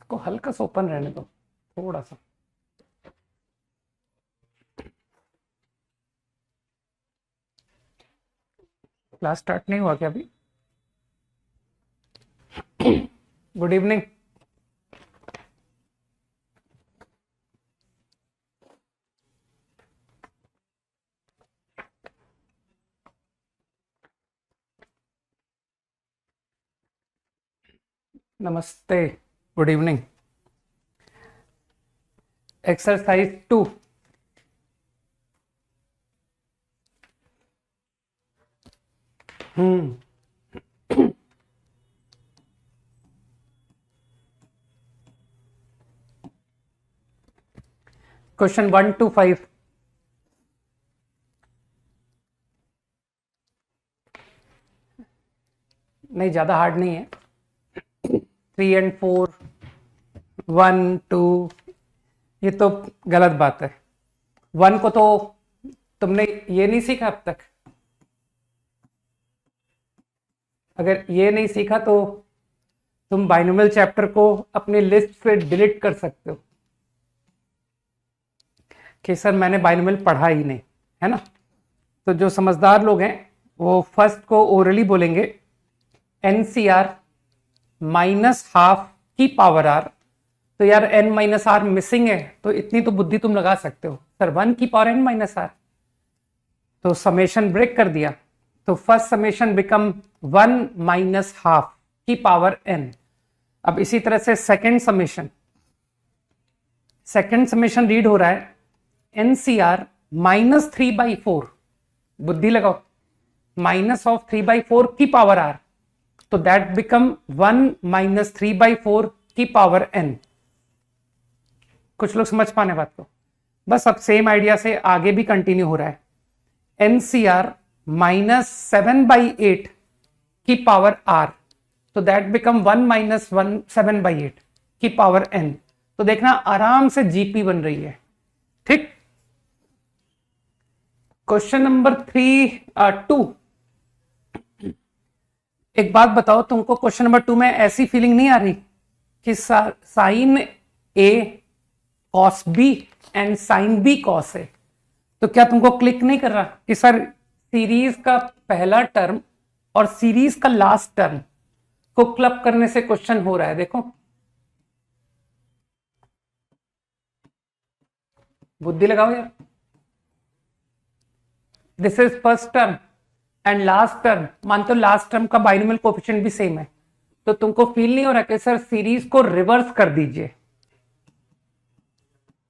इसको हल्का सा ओपन रहने दो, थोड़ा सा। क्लास स्टार्ट नहीं हुआ क्या अभी? Good evening. नमस्ते, good evening. Exercise 2। Question 1 to 5। नहीं, ज्यादा हार्ड नहीं है। 3 and 4, 1 2, ये तो गलत बात है। 1 को तो तुमने ये नहीं सीखा अब तक। अगर ये नहीं सीखा तो तुम बाइनोमियल चैप्टर को अपनी लिस्ट से डिलीट कर सकते हो कि सर मैंने बाइनोमियल पढ़ा ही नहीं, है ना। तो जो समझदार लोग हैं वो फर्स्ट को ओरली बोलेंगे NCR -12 की पावर R। तो यार n माइनस आर मिसिंग है, तो इतनी तो बुद्धि तुम लगा सकते हो सर, 1 की पावर n माइनस आर। तो समेशन ब्रेक कर दिया, तो फर्स्ट समेशन बिकम 1 -12 की पावर n। अब इसी तरह से सेकंड समेशन रीड हो रहा है NCR -3/4, बुद्धि लगाओ, -3/4 की पावर r, तो दैट बिकम 1 -3/4 की पावर n। कुछ लोग समझ पाने बात को? बस अब सेम आइडिया से आगे भी कंटिन्यू हो रहा है। NCR -7/8 की पावर r, तो दैट बिकम 1 -7/8 की पावर n। तो देखना आराम से जीपी बन रही है, ठीक। Question number 2। एक बात बताओ, तुमको क्वेश्चन नंबर 2 में ऐसी फीलिंग नहीं आ रही कि sine A cos B and sine B cos A? तो क्या तुमको क्लिक नहीं कर रहा कि सर सीरीज का पहला टर्म और सीरीज का लास्ट टर्म को क्लब करने से क्वेश्चन हो रहा है? देखो, बुद्धि लगाओ यार। This is first term and last term, मानते हो लास्ट टर्म का बाइनोमियल कोएफिशिएंट भी सेम है, तो तुमको फील नहीं हो रहा कि सर सीरीज को रिवर्स कर दीजिए?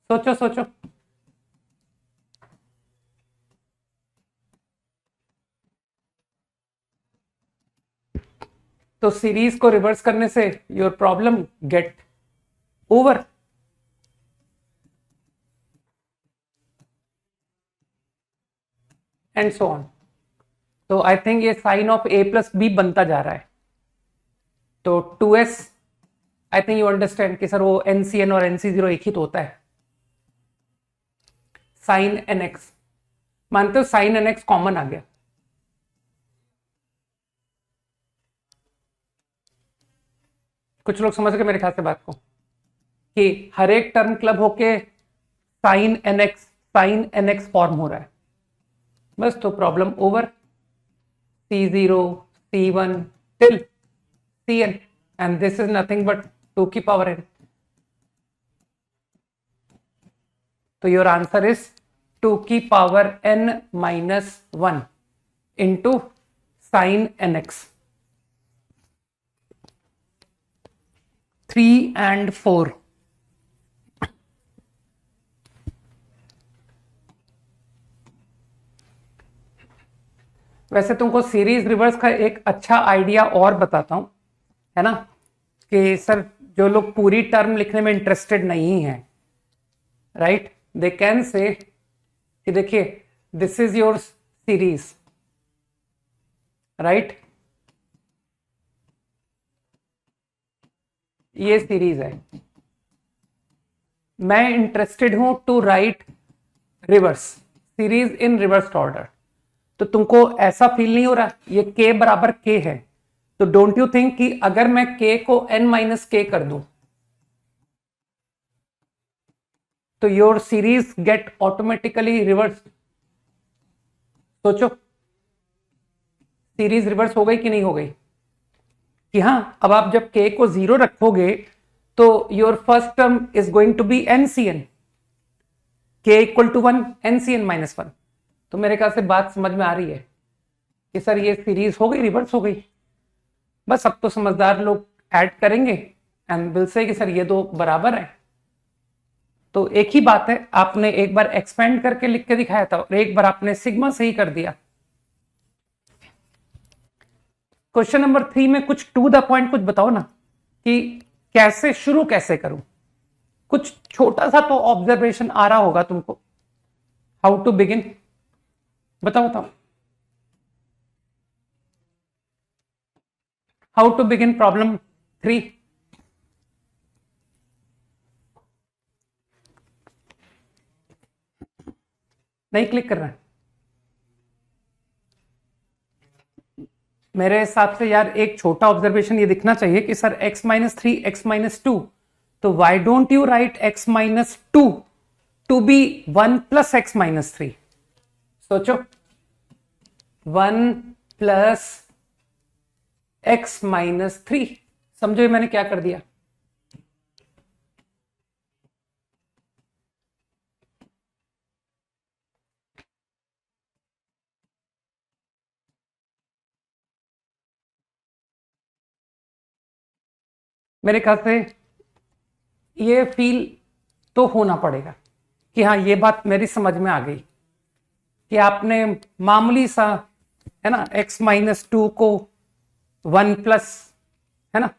सोचो सोचो। तो सीरीज को रिवर्स करने से your problem get over. And so on. तो आई थिंक ये sine of A plus B बनता जा रहा है। तो 2s, I think you understand कि सर वो NCN और NC0 एक ही तो होता है। साइन NX, मानते हो साइन NX कॉमन आ गया। कुछ लोग समझ गए मेरे ख्याल से बात को, कि हर एक टर्म क्लब होके साइन NX फॉर्म हो रहा है। बस तो problem over. C0 C1 till Cn, and this is nothing but 2 की पावर n। तो योर आंसर इज 2 की power n -1 into sine NX। 3 and 4। वैसे तुमको सीरीज रिवर्स का एक अच्छा आइडिया और बताता हूं, है ना, कि सर जो लोग पूरी टर्म लिखने में इंटरेस्टेड नहीं है, राइट, दे कैन से कि देखिए this is your series, right, ये सीरीज है, मैं इंटरेस्टेड हूं to write reverse series in reverse order. तो तुमको ऐसा फील नहीं हो रहा ये k बराबर k है? तो डोंट यू थिंक कि अगर मैं k को n - k कर दूं तो your series get automatically reverse. सोचो, सीरीज रिवर्स हो गई कि नहीं हो गई? कि हाँ, अब आप जब k को 0 रखोगे तो your first term is going to be NCN, k equal to 1 NCN minus 1। तो मेरे ख्याल से बात समझ में आ रही है कि सर ये सीरीज हो गई, रिवर्स हो गई। बस अब तो समझदार लोग ऐड करेंगे एंड विल से कि सर ये दो बराबर है। तो एक ही बात है, आपने एक बार एक्सपेंड करके लिख के दिखाया था और एक बार आपने सिग्मा सही कर दिया। क्वेश्चन नंबर 3 में कुछ टू द पॉइंट कुछ बताओ ना कि कैसे शुरू कैसे करूं। कुछ छोटा सा तो ऑब्जर्वेशन आ रहा होगा तुमको। हाउ टू बिगिन, बताओ बताओ। How to begin problem 3। नहीं क्लिक कर रहा है मेरे हिसाब से यार। एक छोटा ऑब्जर्वेशन ये दिखना चाहिए कि sir x minus 3 x minus 2, तो why don't you write x minus 2 to be 1 plus x minus 3। सोचो, 1 प्लस x माइनस 3। समझो ये मैंने क्या कर दिया। मेरे ख्याल से ये फील तो होना पड़ेगा कि हाँ, ये बात मेरी समझ में आ गई कि आपने मामूली सा, है ना, x माइनस 2 को 1 प्लस, है ना।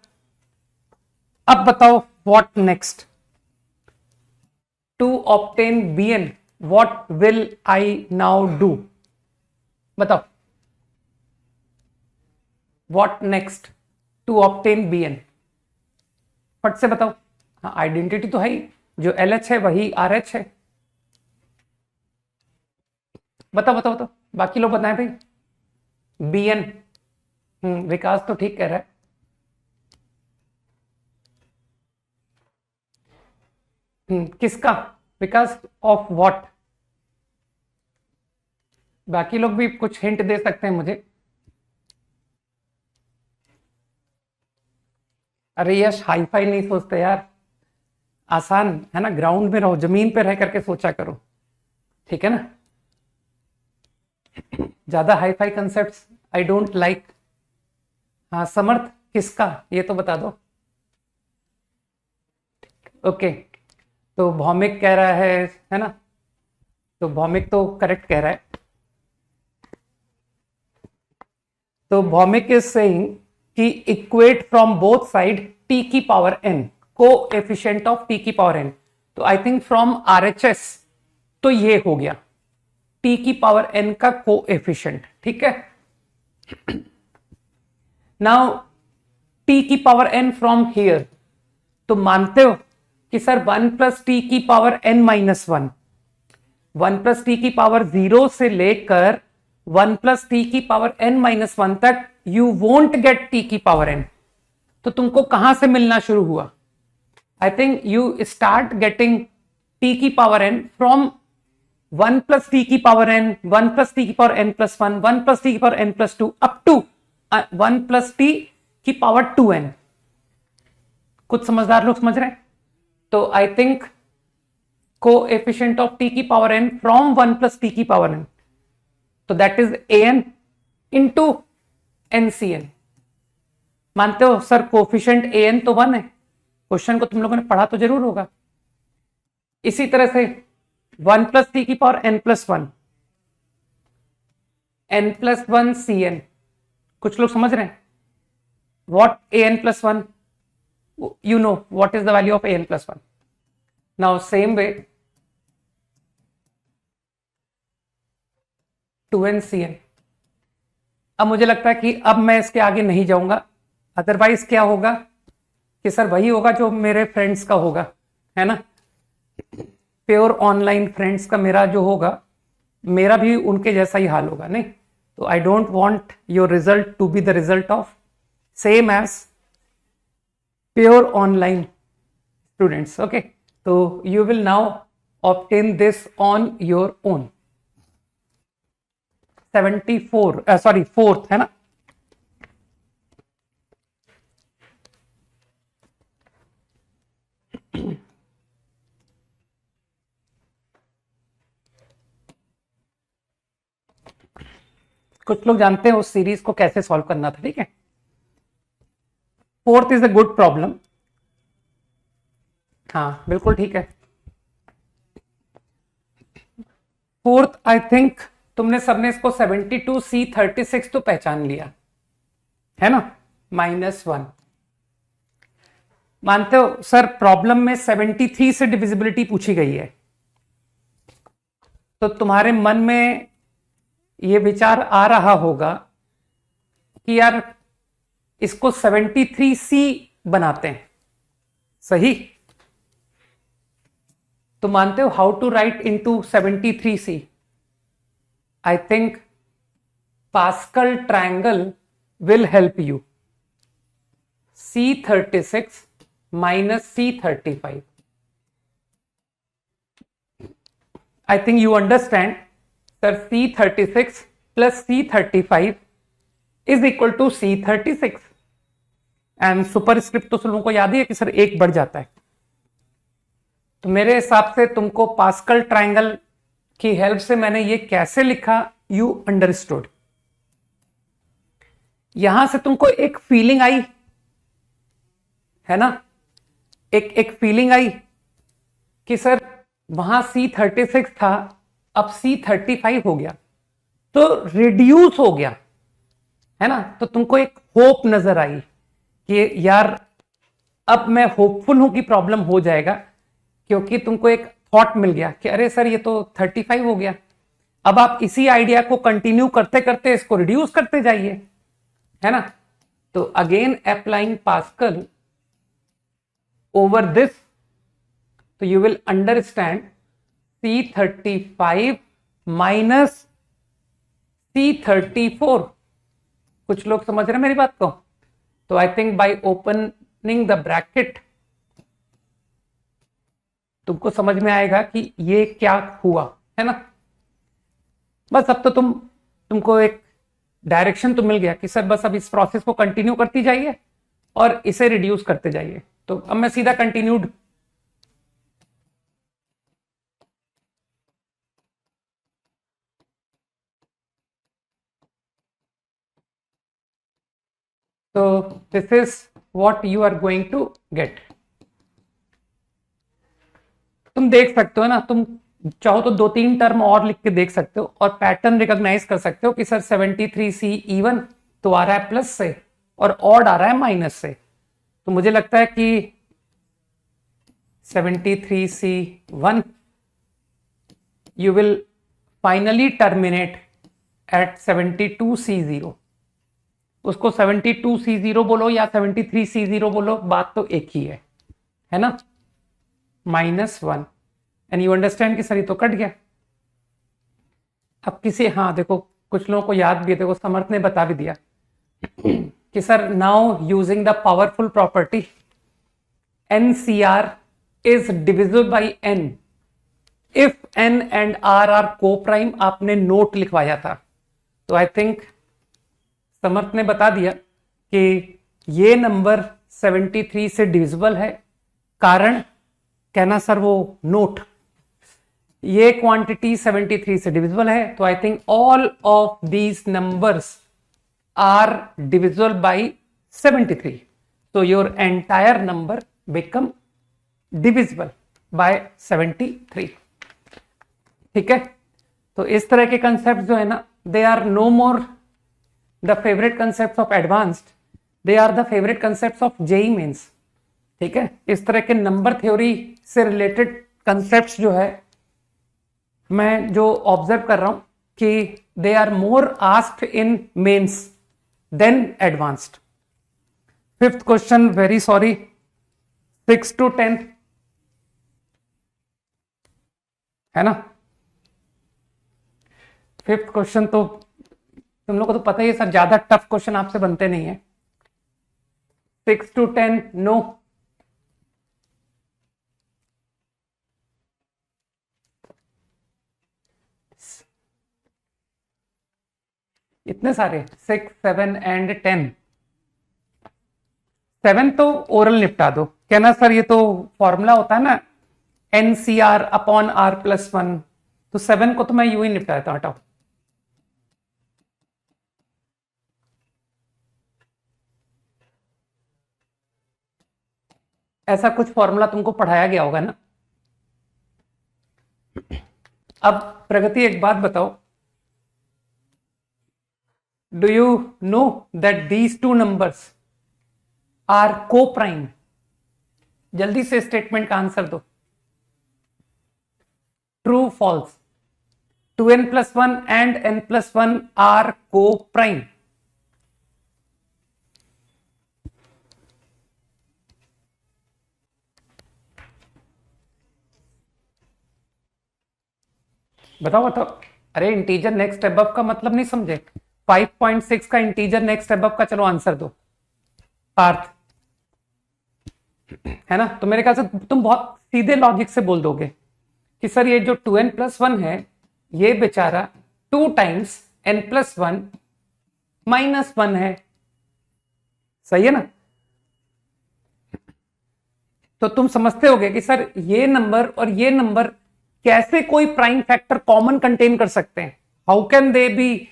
अब बताओ what next to obtain bn, what will I now do. बताओ what next to obtain bn, फट से बताओ। हाँ, आइडेंटिटी तो है ही, जो LH है वही RH है। बताओ बताओ बताओ, बाकी लोग बताएं भाई। bn, विकास तो ठीक कह रहा है। किसका विकास, ऑफ व्हाट? बाकी लोग भी कुछ हिंट दे सकते हैं मुझे। अरे यश, हाई फाई नहीं सोचते यार, आसान है ना, ग्राउंड में रहो, जमीन पे रह करके सोचा करो, ठीक है ना। ज्यादा hi fi concept I don't like. हाँ समर्थ, किसका ये तो बता दो। ओके, तो भौमिक कह रहा है ना, तो भौमिक तो करेक्ट कह रहा है। तो भौमिक इज सेइंग कि equate from both side t की पावर n, को एफिशिएंट ऑफ t की पावर n। तो आई थिंक फ्रॉम RHS तो ये हो गया t की पावर n का को एफिशिएंट, ठीक है। नाउ t की पावर n फ्रॉम हियर, तो मानते हो कि सर 1 प्लस टी की power n minus 1, 1 plus t की पावर 0 से लेकर 1 प्लस टी की पावर n माइनस 1 तक यू वोंट गेट t की पावर n। तो तुमको कहां से मिलना शुरू हुआ? आई think you start getting t की power n from 1 plus t की पावर n, 1 प्लस टी की power n plus 1, 1 plus t की power n plus 2 up to 1 plus t की पावर 2n। कुछ समझदार लोग समझ रहे हैं? तो I think coefficient of t की power n from 1 plus t की पावर n, तो that is an into NCN। मानते हो सर कोफिशिएंट an तो 1 है? क्वेश्चन को तुम लोगों ने पढ़ा तो जरूर होगा। इसी तरह से 1 प्लस टी की power n plus 1, n plus 1 Cn। कुछ लोग समझ रहे हैं? What an plus 1, you know what is the value of an plus 1. Now same way 2NCN। अब मुझे लगता है कि अब मैं इसके आगे नहीं जाऊंगा, अदरवाइज क्या होगा कि सर वही होगा जो मेरे फ्रेंड्स का होगा, है ना, प्योर ऑनलाइन फ्रेंड्स का मेरा जो होगा, मेरा भी उनके जैसा ही हाल होगा। नहीं, तो I don't want your result to be the result of same as pure online students. Okay, तो you will now obtain this on your own. 74 sorry fourth है ना। कुछ लोग जानते हैं उस सीरीज को कैसे सॉल्व करना था, ठीक है। Fourth is a good problem, हाँ बिल्कुल ठीक है। फोर्थ आई थिंक तुमने सबने इसको 72C36 तो पहचान लिया है ना, -1। मानते हो सर प्रॉब्लम में 73 से डिविजिबिलिटी पूछी गई है, तो तुम्हारे मन में ये विचार आ रहा होगा कि यार इसको 73C बनाते हैं, सही। तो मानते हो how to write into 73C? I think Pascal triangle will help you. C36 minus C35. I think you understand, sir. C36 plus C35 is equal to C36. And superscript तो लोगों को याद ही है कि सर एक बढ़ जाता है। तो मेरे हिसाब से तुमको पास्कल ट्रायंगल की हेल्प से मैंने ये कैसे लिखा, यू अंडरस्टूड। यहां से तुमको एक फीलिंग आई है ना, एक फीलिंग आई कि सर वहां C36 था, अब C35 हो गया, तो रिड्यूस हो गया है ना। तो तुमको एक होप नजर आई कि यार अब मैं होपफुल हूं कि प्रॉब्लम हो जाएगा, क्योंकि तुमको एक थॉट मिल गया कि अरे सर ये तो 35 हो गया। अब आप इसी आइडिया को कंटिन्यू करते करते इसको रिड्यूस करते जाइए, है ना। तो again applying Pascal over this, तो you will understand C35 minus C34। कुछ लोग समझ रहे हैं मेरी बात को? तो I think by opening the bracket तुमको समझ में आएगा कि ये क्या हुआ, है ना। बस अब तो तुमको एक डायरेक्शन तो मिल गया कि सर बस अब इस प्रोसेस को कंटिन्यू करती जाइए और इसे रिड्यूस करते जाइए। तो अब मैं सीधा कंटिन्यूड तो this is what you are going to get. तुम देख सकते हो ना, तुम चाहो तो 2-3 टर्म और लिख के देख सकते हो और पैटर्न रिकॉग्नाइज कर सकते हो कि सर 73C इवन तो आ रहा है प्लस से और ऑड आ रहा है माइनस से। तो मुझे लगता है कि 73C1 you will finally terminate at 72C0। उसको 72C0 बोलो या 73C0 बोलो, बात तो एक ही है ना, -1। एंड यू अंडरस्टैंड कि सर ये तो कट गया। अब किसी, हाँ देखो कुछ लोगों को याद भी है, देखो समर्थ ने बता भी दिया कि sir now using the powerful property NCR is divisible by N if N and R are coprime. आपने नोट लिखवाया था, तो आई थिंक समर्थ ने बता दिया कि ये नंबर 73 से डिविजिबल है। कारण कहना सर वो नोट, ये क्वांटिटी 73 से डिविजिबल है, तो I think all of these numbers are divisible by 73। so your entire number become divisible by 73। ठीक है, तो इस तरह के कंसेप्ट जो है ना, they are no more the favourite concept of advanced, they are the favourite concept of JEE Mains. ठीक है, इस तरह के नंबर थ्योरी से रिलेटेड कंसेप्ट जो है, मैं जो ऑब्जर्व कर रहा हूं कि they are more asked in Mains than advanced. Fifth question, very sorry, 6 to 10 है ना। फिफ्थ क्वेश्चन तो तुम लोग को तो पता ही है सर, ज्यादा टफ क्वेश्चन आपसे बनते नहीं है। 6 to 10 नो। इतने सारे 6, 7 एंड 10। 7 तो ओरल निपटा दो। कहना सर ये तो फॉर्मूला होता है ना, NCR अपॉन R+1, तो 7 को तो मैं यूं ही निपटा देता हूं, हटाओ। ऐसा कुछ फॉर्मूला तुमको पढ़ाया गया होगा ना। अब प्रगति एक बात बताओ, do you know that these two numbers are coprime? जल्दी से स्टेटमेंट का आंसर दो, true false. 2n+1 and n+1 are coprime. बताओ बताओ। अरे इंटीजर नेक्स्ट अबव का मतलब नहीं समझे? 5.6 का इंटीजर नेक्स्ट अबव का, चलो आंसर दो पार्थ, है ना? तो मेरे ख्याल से तुम बहुत सीधे लॉजिक से बोल दोगे कि सर ये जो 2n+1 है ये बेचारा 2 टाइम्स n+1 -1 है। सही है ना? तो तुम समझते होगे कि सर ये नंबर और ये नंबर कैसे कोई प्राइम फैक्टर कॉमन कंटेन कर सकते हैं? How can they B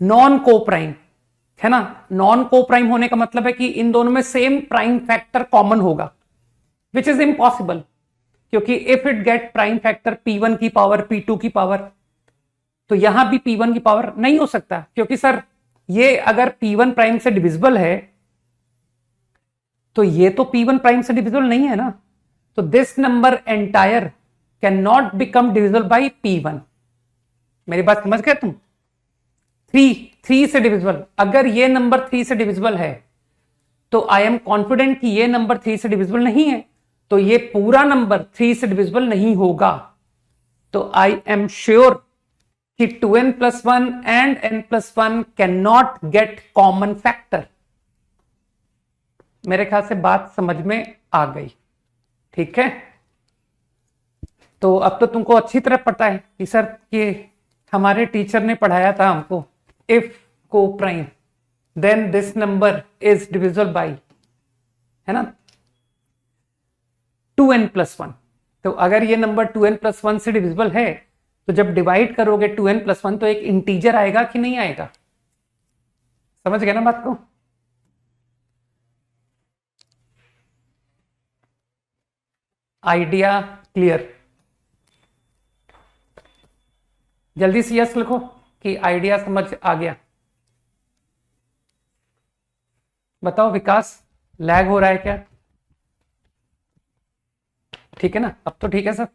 non को प्राइम? है ना? नॉन को प्राइम होने का मतलब है कि इन दोनों में सेम प्राइम फैक्टर कॉमन होगा, विच इज इम्पॉसिबल, क्योंकि if it get prime factor P1 की पावर P2 की पावर, तो यहां भी P1 की पावर नहीं हो सकता, क्योंकि सर ये अगर P1 प्राइम से डिविजिबल है तो ये तो P1 प्राइम से डिविजिबल नहीं है ना। तो this number entire can not become divisible by P1। मेरी बात समझ गए तुम? 3 से डिविजिबल, अगर ये नंबर 3 से डिविजिबल है तो आई एम कॉन्फिडेंट कि ये नंबर 3 से डिविजिबल नहीं है, तो ये पूरा नंबर 3 से डिविजिबल नहीं होगा। तो आई एम श्योर कि 2n+1 and n+1 can not gate common factor. मेरे ख्याल से बात समझ में आ गई, ठीक है? तो अब तो तुमको अच्छी तरह पता है कि सर ये हमारे टीचर ने पढ़ाया था हमको, if coprime then this number is divisible by, है ना, 2n+1। तो अगर ये नंबर 2n+1 से डिविजिबल है तो जब डिवाइड करोगे 2n+1 तो एक इंटीजर आएगा कि नहीं आएगा? समझ गए ना बात को? Idea clear? जल्दी से यस लिखो कि आइडिया समझ आ गया। बताओ विकास, लैग हो रहा है क्या? ठीक है ना? अब तो ठीक है सर।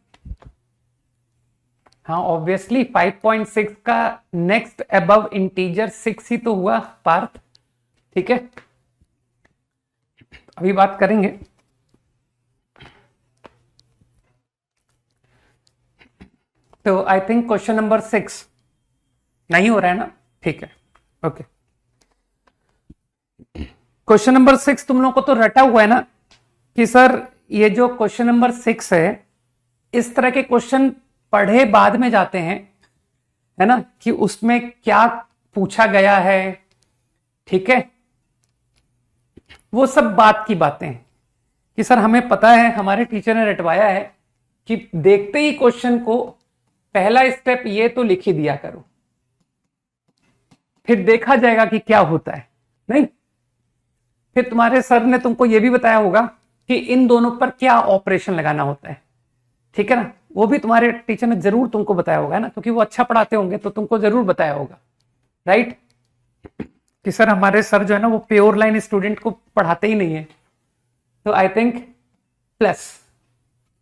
हाँ ऑब्वियसली 5.6 का नेक्स्ट अबव इंटीजर 6 ही तो हुआ पार्थ, ठीक है? अभी बात करेंगे। तो आई थिंक क्वेश्चन नंबर 6 नहीं हो रहा है ना? ठीक है, ओके। क्वेश्चन नंबर 6 तुम लोगों को तो रटा हुआ है ना कि सर ये जो क्वेश्चन नंबर 6 है, इस तरह के क्वेश्चन पढ़े बाद में जाते हैं, है ना, कि उसमें क्या पूछा गया है, ठीक है? वो सब बात की बातें हैं कि सर हमें पता है, हमारे टीचर ने रटवाया है कि देखते ही क्वेश्चन को पहला स्टेप ये तो लिख ही दिया करो, फिर देखा जाएगा कि क्या होता है। नहीं, फिर तुम्हारे सर ने तुमको यह भी बताया होगा कि इन दोनों पर क्या ऑपरेशन लगाना होता है, ठीक है ना? वो भी तुम्हारे टीचर ने जरूर तुमको बताया होगा ना, क्योंकि वो अच्छा पढ़ाते होंगे तो तुमको जरूर बताया होगा, राइट? कि सर हमारे सर जो है ना वो प्योर लाइन स्टूडेंट को पढ़ाते ही नहीं है। तो आई थिंक प्लस,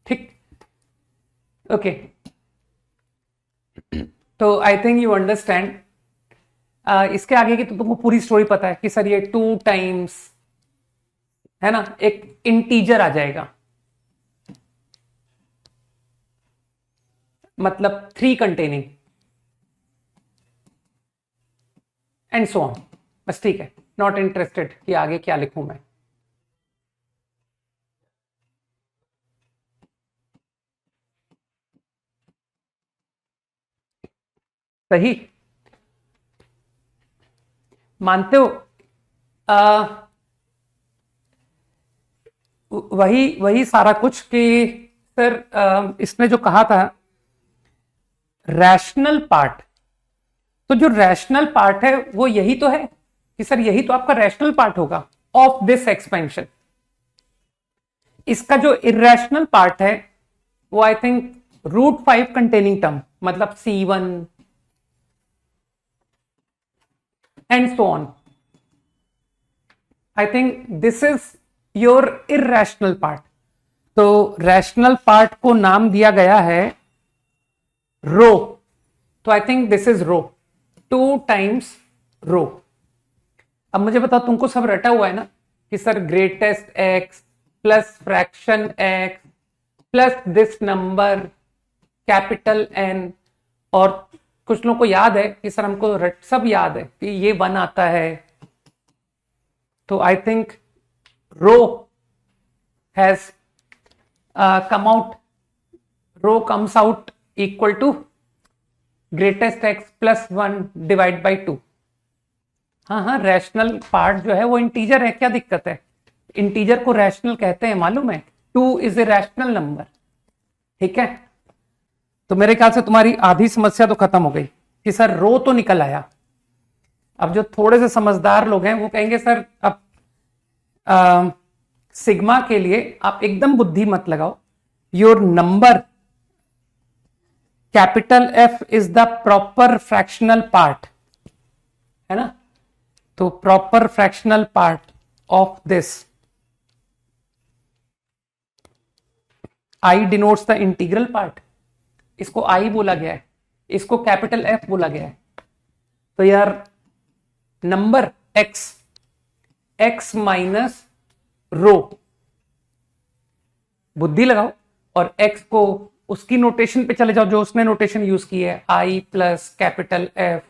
ठीक, ओके। तो आई थिंक यू अंडरस्टैंड। इसके आगे की तो तुमको पूरी स्टोरी पता है कि सर ये 2 टाइम्स, है ना, एक इंटीजर आ जाएगा, मतलब 3 कंटेनिंग एंड सो ऑन। बस ठीक है, नॉट इंटरेस्टेड कि आगे क्या लिखूं मैं। सही? मानते हो? वही वही सारा कुछ कि सर इसने जो कहा था रैशनल पार्ट, तो जो रैशनल पार्ट है वो यही तो है कि सर यही तो आपका रैशनल पार्ट होगा ऑफ दिस एक्सपेंशन। इसका जो इरेशनल पार्ट है वो आई थिंक √5 कंटेनिंग टर्म, मतलब C1 and so on. I think this is your irrational part. तो रैशनल पार्ट को नाम दिया गया है रो, तो I think this is rho, 2 times rho. अब मुझे बताओ, तुमको सब रटा हुआ है ना कि sir greatest x plus fraction x plus this number capital N, और कुछ लोगों को याद है कि सर हमको रट सब याद है कि ये 1 आता है। तो I think row has come out, row comes out equal to greatest x plus 1 divide by 2। हाँ हाँ, रैशनल पार्ट जो है वो इंटीजर है, क्या दिक्कत है? इंटीजर को रैशनल कहते हैं, मालूम है? 2 इज ए रैशनल नंबर, ठीक है? तो मेरे ख्याल से तुम्हारी आधी समस्या तो खत्म हो गई कि सर रो तो निकल आया। अब जो थोड़े से समझदार लोग हैं वो कहेंगे सर अब सिग्मा के लिए आप एकदम बुद्धि मत लगाओ, your number capital F is the proper fractional part, है ना? तो proper fractional part of this I denotes the integral part, इसको I बोला गया है, इसको कैपिटल F बोला गया है। तो यार नंबर x माइनस रो, बुद्धि लगाओ और x को उसकी नोटेशन पे चले जाओ जो उसने नोटेशन यूज की है, I plus capital F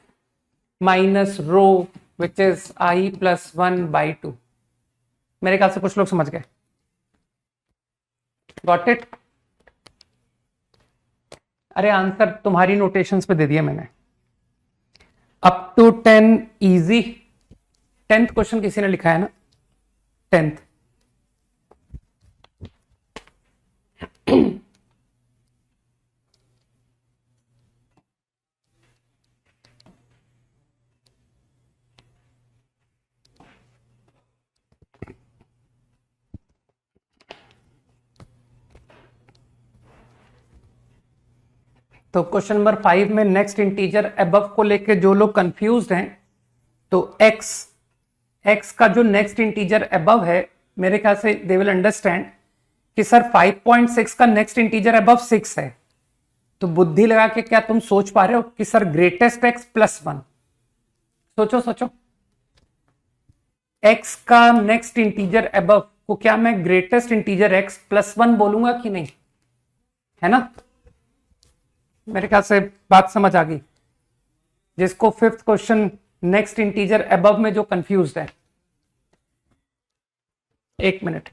minus rho which is I plus 1/2। मेरे ख्याल से कुछ लोग समझ गए। Got it? अरे आंसर तुम्हारी नोटेशंस पे दे दिया मैंने, up to 10 easy. 10th question किसी ने लिखा है ना? 10th। तो क्वेश्चन नंबर 5 में नेक्स्ट इंटीजर अबव को लेके जो लोग कंफ्यूज्ड हैं, तो x का जो नेक्स्ट इंटीजर अबव है, मेरे ख्याल से दे विल अंडरस्टैंड कि सर 5.6 का नेक्स्ट इंटीजर अबव 6 है। तो बुद्धि लगा के क्या तुम सोच पा रहे हो कि सर ग्रेटेस्ट x प्लस 1? सोचो सोचो, x का नेक्स्ट इंटीजर अबव को क्या मैं ग्रेटेस्ट इंटीजर x प्लस 1 बोलूंगा कि नहीं? है ना? मेरे ख्याल से बात समझ आ गई। जिसको 5th question next integer above में जो कंफ्यूज्ड है, 1 मिनट।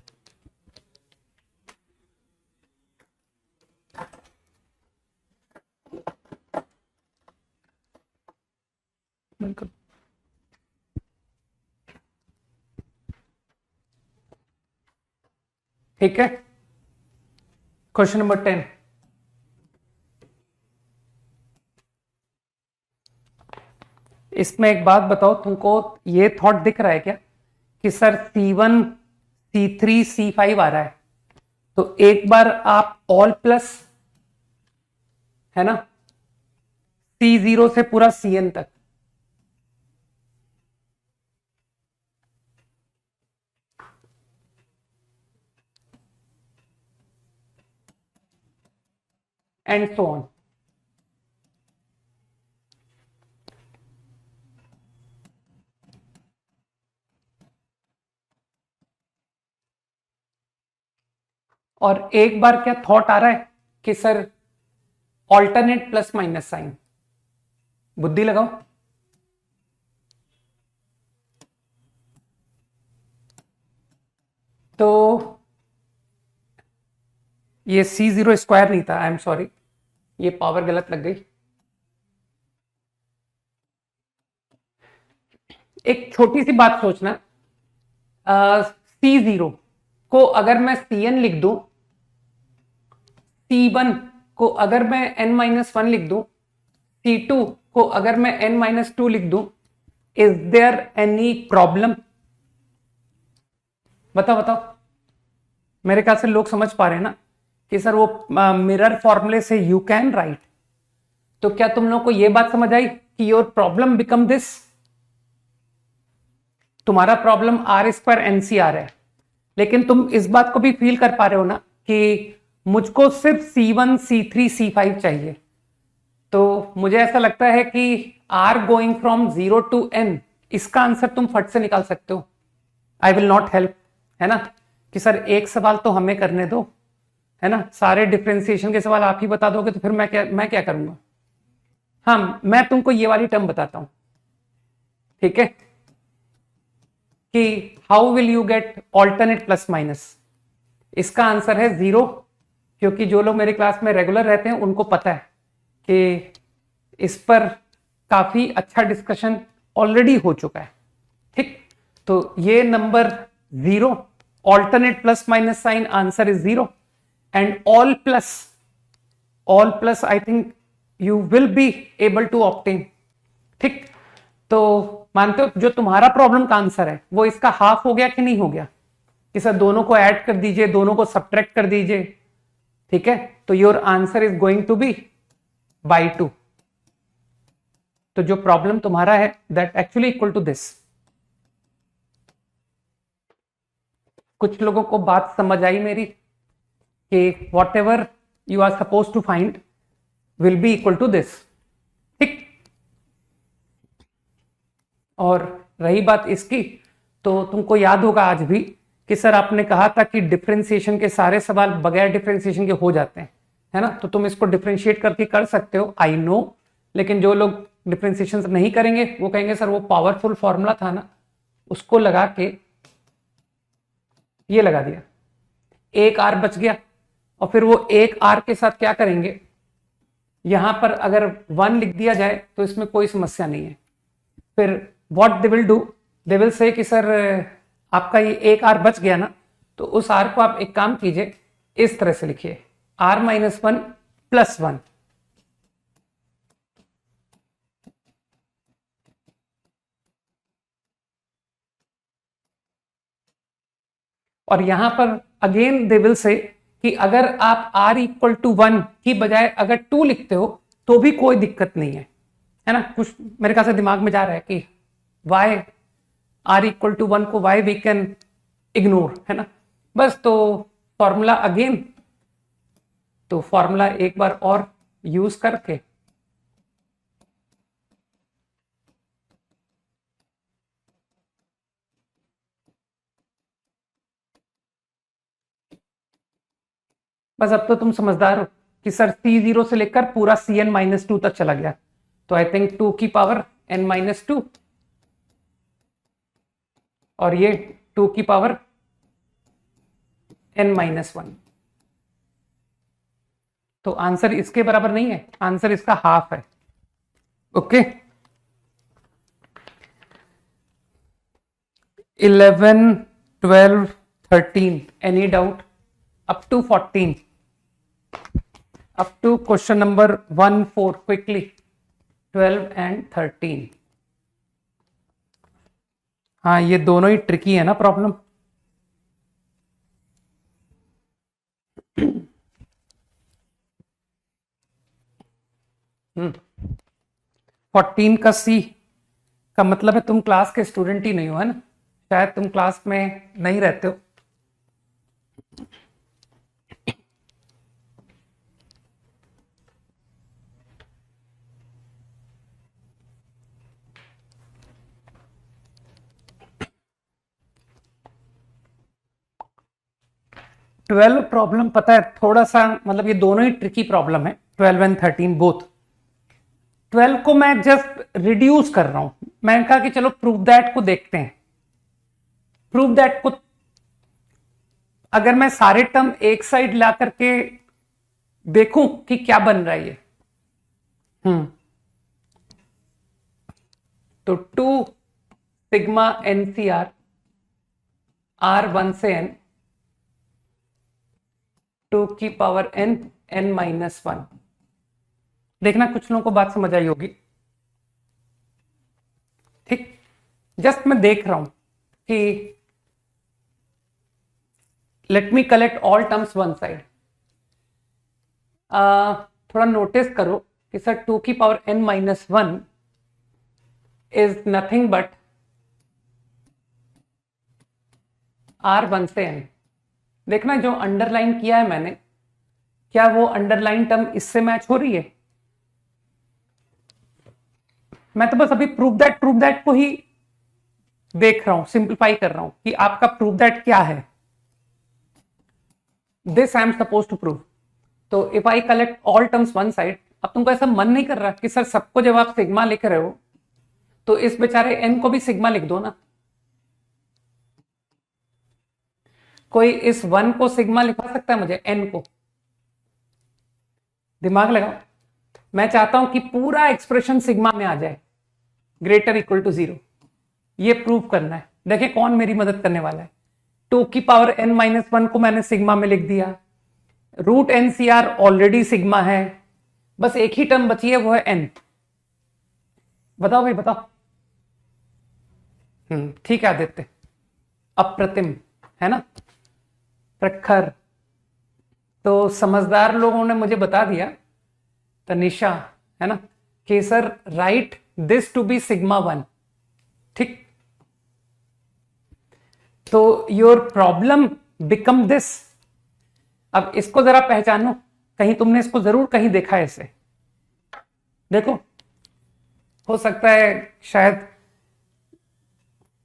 बिल्कुल ठीक है। क्वेश्चन नंबर 10, इसमें एक बात बताओ, तुमको ये थॉट दिख रहा है क्या कि सर C1 C3 C5 आ रहा है, तो एक बार आप ऑल प्लस, है ना, C0 से पूरा Cn तक, एंड सो ऑन। और एक बार क्या थॉट आ रहा है कि sir alternate plus minus sign, बुद्धि लगाओ। तो ये C0 स्क्वायर नहीं था, आई एम सॉरी, ये पावर गलत लग गई। एक छोटी सी बात सोचना, C0 को अगर मैं Cn लिख दूं, C1 को अगर मैं n-1 लिख दूं, C2 को अगर मैं n-2 लिख दूं, इज देयर एनी प्रॉब्लम? बताओ बताओ। मेरे ख्याल से लोग समझ पा रहे हैं ना कि सर वो मिरर फॉर्मूले से यू कैन राइट। तो क्या तुम लोगों को यह बात समझ आई कि योर प्रॉब्लम बिकम दिस? तुम्हारा प्रॉब्लम R² NCR है, लेकिन तुम इस बात को भी फील कर पा रहे हो ना कि मुझको सिर्फ C1 C3 C5 चाहिए। तो मुझे ऐसा लगता है कि R going from 0 to n, इसका आंसर तुम फट से निकाल सकते हो। आई विल नॉट हेल्प, है ना, कि सर एक सवाल तो हमें करने दो, है ना, सारे डिफरेंशिएशन के सवाल आप ही बता दोगे तो फिर मैं क्या करूंगा। हाँ, मैं तुमको ये वाली टर्म बताता हूं, ठीक है, कि how will you get alternate plus minus. इसका आंसर है 0, क्योंकि जो लोग मेरे क्लास में रेगुलर रहते हैं उनको पता है कि इस पर काफी अच्छा डिस्कशन ऑलरेडी हो चुका है, ठीक। तो ये number 0, alternate plus minus sign, answer is 0, and all plus I think you will be able to obtain, ठीक। तो मानते हो जो तुम्हारा प्रॉब्लम का आंसर है वो इसका हाफ हो गया कि नहीं हो गया, कि सर दोनों को ऐड कर दीजिए, दोनों को सब्ट्रैक्ट कर दीजिए, ठीक है। तो your answer is going to be by 2। तो जो प्रॉब्लम तुम्हारा है that actually equal to this. कुछ लोगों को बात समझ आई मेरी कि whatever you are suppose to find will be equal to this, ठीक। और रही बात इसकी, तो तुमको याद होगा आज भी कि सर आपने कहा था कि डिफरेंशिएशन के सारे सवाल बगैर डिफरेंशिएशन के हो जाते हैं, है ना। तो तुम इसको डिफरेंशिएट करके कर सकते हो, आई नो, लेकिन जो लोग डिफरेंशिएशन नहीं करेंगे वो कहेंगे सर वो पावरफुल फॉर्मूला था ना, उसको लगा के ये लगा दिया, एक R बच गया, और फिर वो एक R के साथ क्या करेंगे, यहां पर अगर 1 लिख दिया जाए तो इसमें कोई समस्या नहीं है। फिर what they will do, they will say कि सर आपका ये एक R बच गया ना, तो उस R को आप एक काम कीजिए, इस तरह से लिखिए R-1 + 1, और यहां पर अगेन दे विल से कि अगर आप R=1 की बजाय अगर 2 लिखते हो तो भी कोई दिक्कत नहीं है ना। कुछ मेरे ख्याल से दिमाग में जा रहा है कि वाई R=1 को वाई वी कैन इग्नोर, है ना। बस तो फॉर्मूला अगेन, तो फॉर्मूला एक बार और यूज करके बस अब तो तुम समझदार हो कि सर C0 से लेकर पूरा Cn-2 तक चला गया, तो आई थिंक 2 की पावर n-2 और ये 2 की पावर n-1, तो आंसर इसके बराबर नहीं है, आंसर इसका हाफ है, okay. 11, 12, 13, any doubt up to 14, up to question number 1-4 quickly, 12 and 13। हाँ, ये दोनों ही ट्रिकी है ना प्रॉब्लम। 14 का C का मतलब है तुम क्लास के स्टूडेंट ही नहीं हो, है ना, शायद तुम क्लास में नहीं रहते हो। ट्वेल्व प्रॉब्लम पता है थोड़ा सा, मतलब ये दोनों ही ट्रिकी प्रॉब्लम है, 12 एंड 13 बोथ। 12 को मैं जस्ट रिड्यूस कर रहा हूं, मैंने कहा कि चलो प्रूव दैट को देखते हैं। प्रूव दैट को अगर मैं सारे टर्म एक साइड ला करके देखूं कि क्या बन रहा है ये, तो 2 sigma N C R R 1 से n 2 की पावर n n माइनस 1। देखना कुछ लोगों को बात समझ आई होगी। ठीक, जस्ट मैं देख रहा हूं कि let me collect all terms one side. थोड़ा नोटिस करो कि सर 2 की power n minus 1 is nothing but R1 से n। देखना जो अंडरलाइन किया है मैंने, क्या वो अंडरलाइन टर्म इससे मैच हो रही है? मैं तो बस अभी प्रूव दैट को ही देख रहा हूं, सिंप्लीफाई कर रहा हूं कि आपका प्रूव दैट क्या है। This I am suppose to prove. तो if I collect all terms one side, अब तुमको ऐसा मन नहीं कर रहा कि सर सबको जब आप सिग्मा लिख रहे हो तो इस बेचारे n को भी सिग्मा लिख दो ना। कोई इस 1 को सिग्मा लिखा सकता है मुझे, n को? दिमाग लगाओ। मैं चाहता हूं कि पूरा एक्सप्रेशन सिग्मा में आ जाए, ग्रेटर इक्वल टू 0। ये प्रूव करना है। देखिए कौन मेरी मदद करने वाला है। 2 की पावर n माइनस 1 को मैंने सिग्मा में लिख दिया। Root N C R already sigma है, बस एक ही टर्म बची है, वो है n। बताओ भाई बताओ। ठीक है आदित्य, अप्रतिम है ना, प्रखर। तो समझदार लोगों ने मुझे बता दिया, तनिषा है ना, कि sir write this to be sigma 1। ठीक, तो योर प्रॉब्लम बिकम दिस। अब इसको जरा पहचानो, कहीं तुमने इसको जरूर कहीं देखा है इसे। देखो, हो सकता है शायद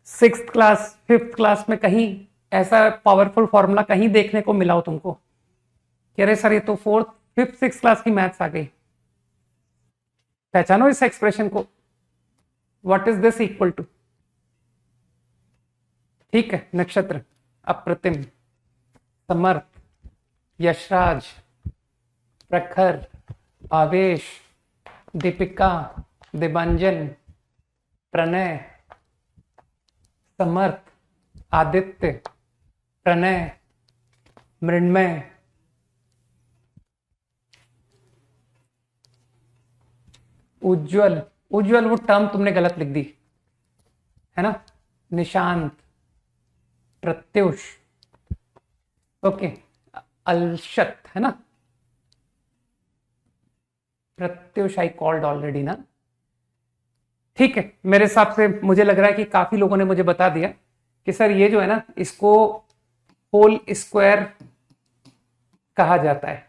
6th क्लास 5th क्लास में कहीं ऐसा पावरफुल फॉर्मूला कहीं देखने को मिला हो तुमको कि अरे सर ये तो 4th 5th 6th क्लास की मैथ्स आ गई। पहचानो इस एक्सप्रेशन को, what is this equal to. ठीक है, नक्षत्र, अप्रतिम, समर्थ, यशराज, प्रखर, आवेश, दीपिका, दिबांजन, प्रणय, समर्थ, आदित्य, प्रणय, मृण्मय, उज्जवल। उज्जवल वो टर्म तुमने गलत लिख दी है ना। निशांत, प्रत्युष, ओके, अलशत है ना, प्रत्युष आई कॉल्ड ऑलरेडी ना। ठीक है, मेरे हिसाब से मुझे लग रहा है कि काफी लोगों ने मुझे बता दिया कि सर ये जो है ना, इसको होल स्क्वायर कहा जाता है।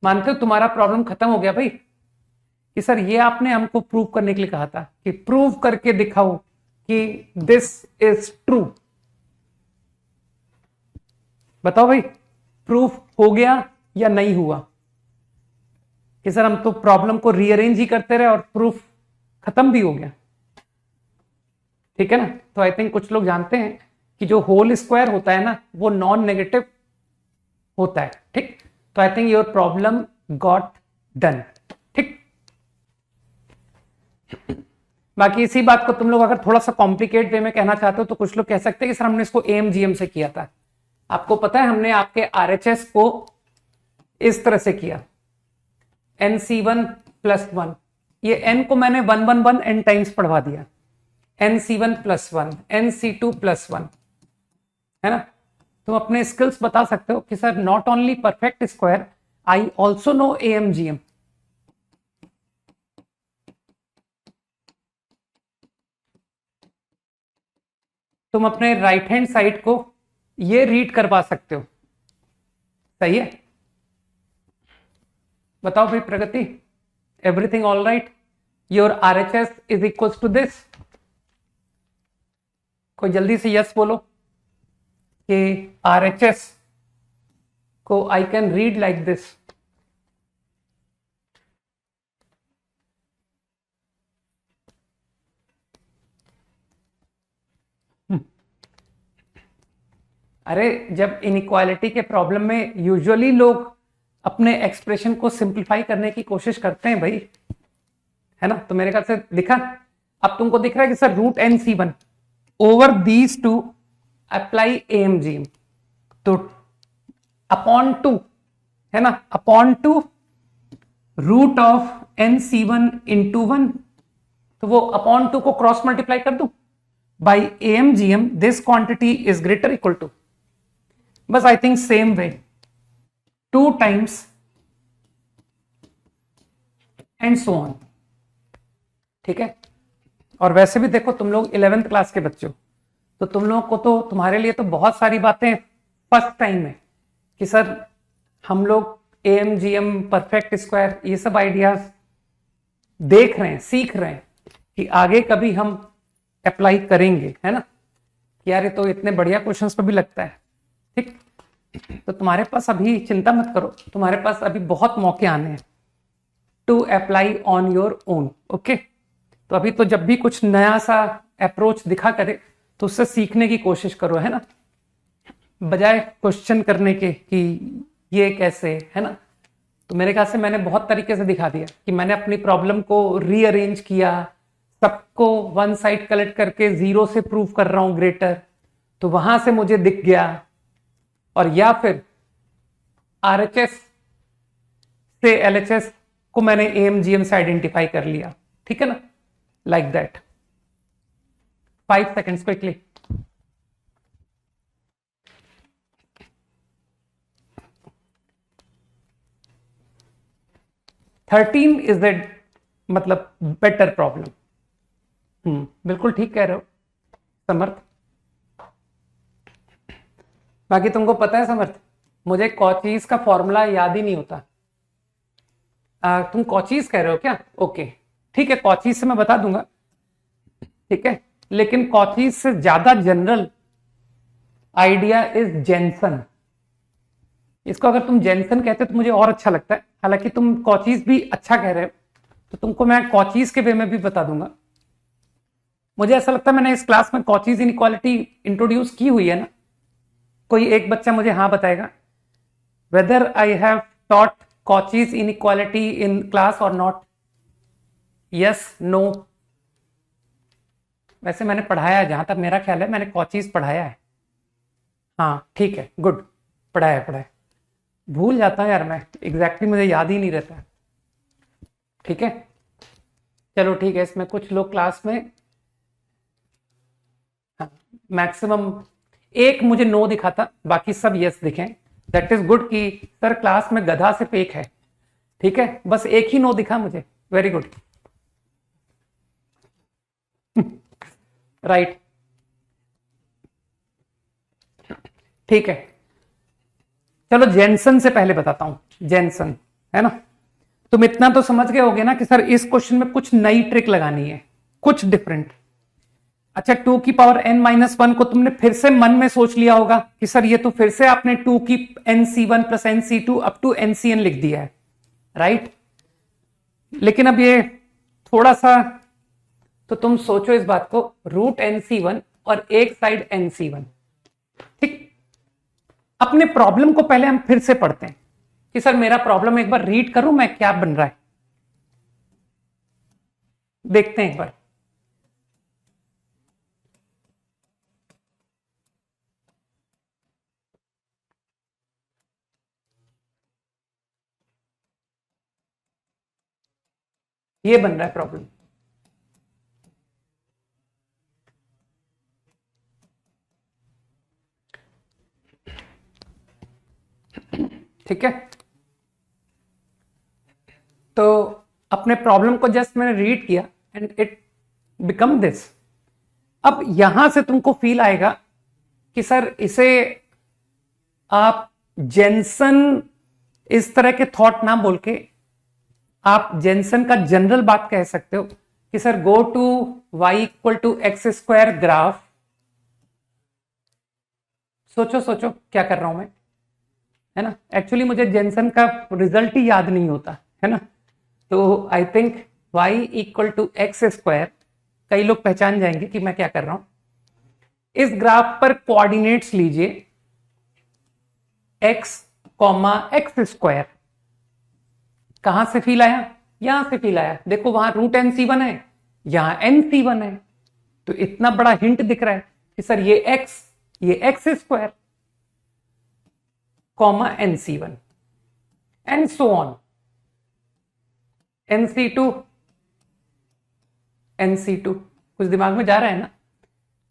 मानते हो तुम्हारा प्रॉब्लम खत्म हो गया भाई, कि सर ये आपने हमको प्रूव करने के लिए कहा था कि प्रूव करके दिखाओ कि दिस इज ट्रू। बताओ भाई, प्रूफ हो गया या नहीं हुआ? कि सर हम तो प्रॉब्लम को रीअरेंज ही करते रहे और प्रूफ खत्म भी हो गया। ठीक है ना। तो आई थिंक कुछ लोग जानते हैं कि जो होल स्क्वायर होता है ना, वो नॉन नेगेटिव होता है। ठीक, तो I think your problem got done. ठीक, बाकी इसी बात को तुम लोग अगर थोड़ा सा कॉम्प्लिकेट वे में कहना चाहते हो तो कुछ लोग कह सकते हैं कि सर हमने इसको एएमजीएम से किया था। आपको पता है हमने आपके आरएचएस को इस तरह से किया, NC1 प्लस 1। ये n को मैंने 1 1 1 n टाइम्स पढ़वा दिया। NC1 प्लस 1, NC2 प्लस 1, है ना। तुम अपने स्किल्स बता सकते हो कि sir not only perfect square, I also know AMGM. तुम अपने राइट हैंड साइड को ये रीड करवा सकते हो। सही है, बताओ भाई Pragati, everything all right? Your RHS is equals to this. कोई जल्दी से यस बोलो कि आरएचएस को I can read like this. अरे जब इनइक्वालिटी के प्रॉब्लम में यूजुअली लोग अपने एक्सप्रेशन को सिंप्लीफाई करने की कोशिश करते हैं भाई, है ना। तो मेरे ख्याल से लिखा अब तुमको दिख रहा है कि sir root N C one over these to apply AMGM, तो अपॉन टू है ना, upon two root of N C one into one, तो वो अपॉन टू को क्रॉस मल्टीप्लाई कर दूं by AMGM, this quantity is greater equal to, बस I think same way 2 times and so on. ठीक है, और वैसे भी देखो तुम लोग 11th क्लास के बच्चे हो, तो तुम लोगों को तो, तुम्हारे लिए तो बहुत सारी बातें फर्स्ट टाइम है कि सर हम लोग एएमजीएम, परफेक्ट स्क्वायर, ये सब आइडियाज देख रहे हैं, सीख रहे हैं कि आगे कभी हम अप्लाई करेंगे, है ना। यार ये तो इतने बढ़िया क्वेश्चंस पे भी लगता है। ठीक, तो तुम्हारे पास अभी चिंता मत करो, तुम्हारे पास अभी बहुत मौके आने हैं to apply on your own. Okay, तो अभी तो जब भी कुछ नया सा अप्रोच दिखा करे तो उससे सीखने की कोशिश करो, है ना, बजाय क्वेश्चन करने के कि ये कैसे, है ना। तो मेरे ख्याल से मैंने बहुत तरीके से दिखा दिया कि मैंने अपनी प्रॉब्लम को रीअरेंज किया, सबको वन साइड कलेक्ट करके 0 से प्रूव कर रहा हूं ग्रेटर, तो वहां से मुझे दिख गया, और या फिर आरएचएस से एलएचएस को मैंने एएमजीएम से आइडेंटिफाई कर लिया। ठीक है ना, like that. 5 seconds quickly. Thirteen is the मतलब बेटर प्रॉब्लम। बिल्कुल ठीक कह रहे हो समर्थ। बाकी तुमको पता है समर्थ, मुझे कॉचीज का फॉर्मूला याद ही नहीं होता। तुम कॉचीज कह रहे हो क्या? ओके ठीक है, कॉचीज से मैं बता दूंगा। ठीक है, लेकिन कॉचीज से ज्यादा जनरल आइडिया इज जेनसन। इसको अगर तुम जेनसन कहते तो मुझे और अच्छा लगता है, हालांकि तुम कॉचीज भी अच्छा कह रहे हो, तो तुमको मैं कॉचीज के वे में भी बता दूंगा। मुझे ऐसा लगता है मैंने इस क्लास में कॉचीज इनइक्वालिटी इंट्रोड्यूस की हुई है ना। कोई एक बच्चा मुझे हाँ बताएगा whether I have taught Cauchy's inequality in class और नॉट? Yes, no? वैसे मैंने पढ़ाया है, जहां तक मेरा ख्याल है मैंने कॉचीज पढ़ाया है। हाँ ठीक है, गुड, पढ़ाया। भूल जाता हूं यार मैं, एग्जैक्टली मुझे याद ही नहीं रहता। ठीक है, चलो ठीक है। इसमें कुछ लोग क्लास में मैक्सिमम एक मुझे नो दिखा था, बाकी सब यस दिखे। दैट इज गुड कि सर क्लास में गधा सिर्फ एक है। ठीक है, बस एक ही नो दिखा मुझे, वेरी गुड। राइट, ठीक है। चलो जेनसन से पहले बताता हूं। जेनसन, है ना, तुम इतना तो समझ गए होगे ना कि सर इस क्वेश्चन में कुछ नई ट्रिक लगानी है, कुछ डिफरेंट। अच्छा, 2 की पावर n-1 को तुमने फिर से मन में सोच लिया होगा कि सर ये तो फिर से आपने 2 की nc1 plus nc2 up to ncn लिख दिया है, राइट। लेकिन अब ये थोड़ा सा तो तुम सोचो इस बात को, रूट nc1 और एक साइड nc1। ठीक, अपने प्रॉब्लम को पहले हम फिर से पढ़ते हैं कि सर मेरा प्रॉब्लम एक बार रीड करूं मैं, क्या बन रहा है देखते हैं एक बार। ये बन रहा है प्रॉब्लम। ठीक है, तो अपने प्रॉब्लम को जस्ट मैंने रीड किया एंड इट बिकम दिस। अब यहां से तुमको फील आएगा कि सर इसे आप जेनसन इस तरह के थॉट ना बोल के आप जेनसन का जनरल बात कह सकते हो कि sir go to y equal to x square graph. सोचो सोचो क्या कर रहा हूं मैं, है ना। एक्चुअली मुझे जेनसन का रिजल्ट ही याद नहीं होता, है ना। तो I think y equal to x square, कई लोग पहचान जाएंगे कि मैं क्या कर रहा हूं। इस ग्राफ पर कोऑर्डिनेट्स लीजिए x, एक्स स्क्वायर। कहां से फील आया? यहां से फील आया। देखो वहां रूट nc1 है, यहां NC1 है, तो इतना बड़ा हिंट दिख रहा है कि सर ये x square comma NC1 and so on, NC2 कुछ दिमाग में जा रहा है ना?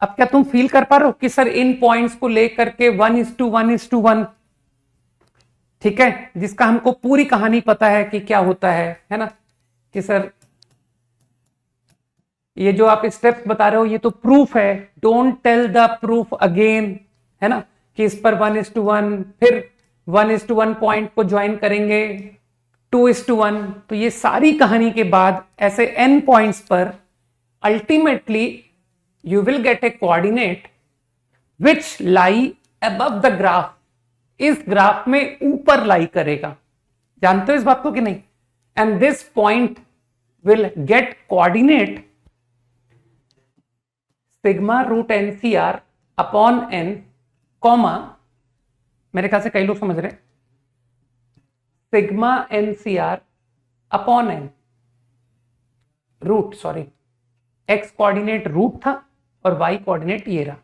अब क्या तुम फील कर पा रहे हो कि सर इन पॉइंट्स को लेकर के 1:1:1, ठीक है, जिसका हमको पूरी कहानी पता है कि क्या होता है ना, कि सर ये जो आप स्टेप्स बता रहे हो ये तो प्रूफ है, don't tell the proof again, है ना, कि इस पर 1:1, फिर 1:1 पॉइंट को ज्वाइन करेंगे 2:1, तो ये सारी कहानी के बाद ऐसे n पॉइंट्स पर ultimately you will get a coordinate which lie above the graph, इस ग्राफ में ऊपर लाई करेगा, जानते हो इस बात को कि नहीं? And this point will get coordinate sigma root NCR upon n, comma, मेरे ख्याल से कई लोग समझ रहे, sigma NCR upon n, root, sorry, x coordinate root था और y कोऑर्डिनेट ये रहा।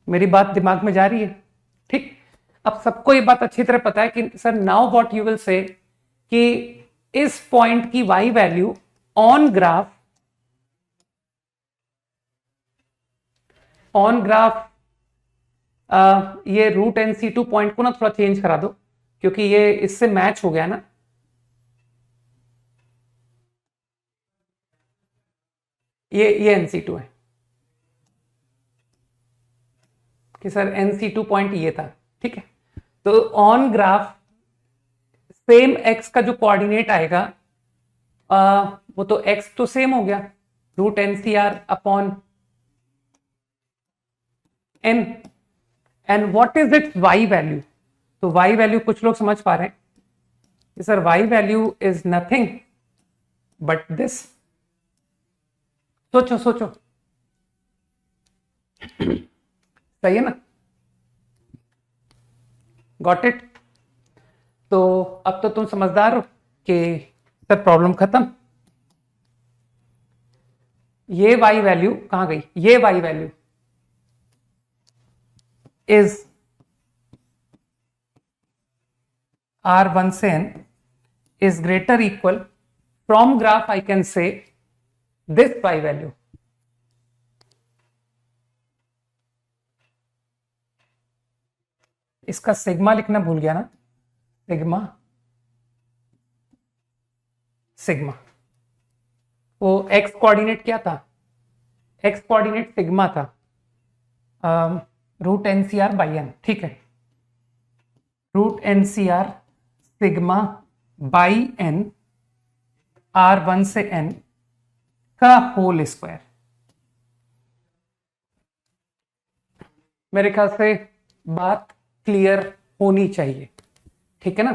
मेरी बात दिमाग में जा रही है? ठीक, अब सबको ये बात अच्छी तरह पता है कि sir now what you will say कि इस पॉइंट की y वैल्यू ऑन ग्राफ ये रूट NC2 पॉइंट को ना थोड़ा चेंज करा दो, क्योंकि ये इससे मैच हो गया ना, ये NC2 है कि सर NC2 पॉइंट ये था, ठीक है। तो ऑन ग्राफ सेम x का जो कोऑर्डिनेट आएगा वो तो x तो सेम हो गया, root NCR upon n, and what is its y value? तो y वैल्यू कुछ लोग समझ पा रहे हैं कि sir y value is nothing but this, सोचो सही है ना? Got it? तो अब तो तुम समझदार हो कि सर प्रॉब्लम खत्म। ये y वैल्यू कहां गई? ये y वैल्यू इज R1 से n is greater equal, from graph I can say this y value, इसका सिग्मा लिखना भूल गया ना, सिग्मा वो x कोऑर्डिनेट क्या था? x कोऑर्डिनेट सिग्मा था, रूट NCR बाई n, ठीक है, root NCR sigma by n R1 से n का होल स्क्वायर। मेरे ख्याल से बात क्लियर होनी चाहिए, ठीक है ना?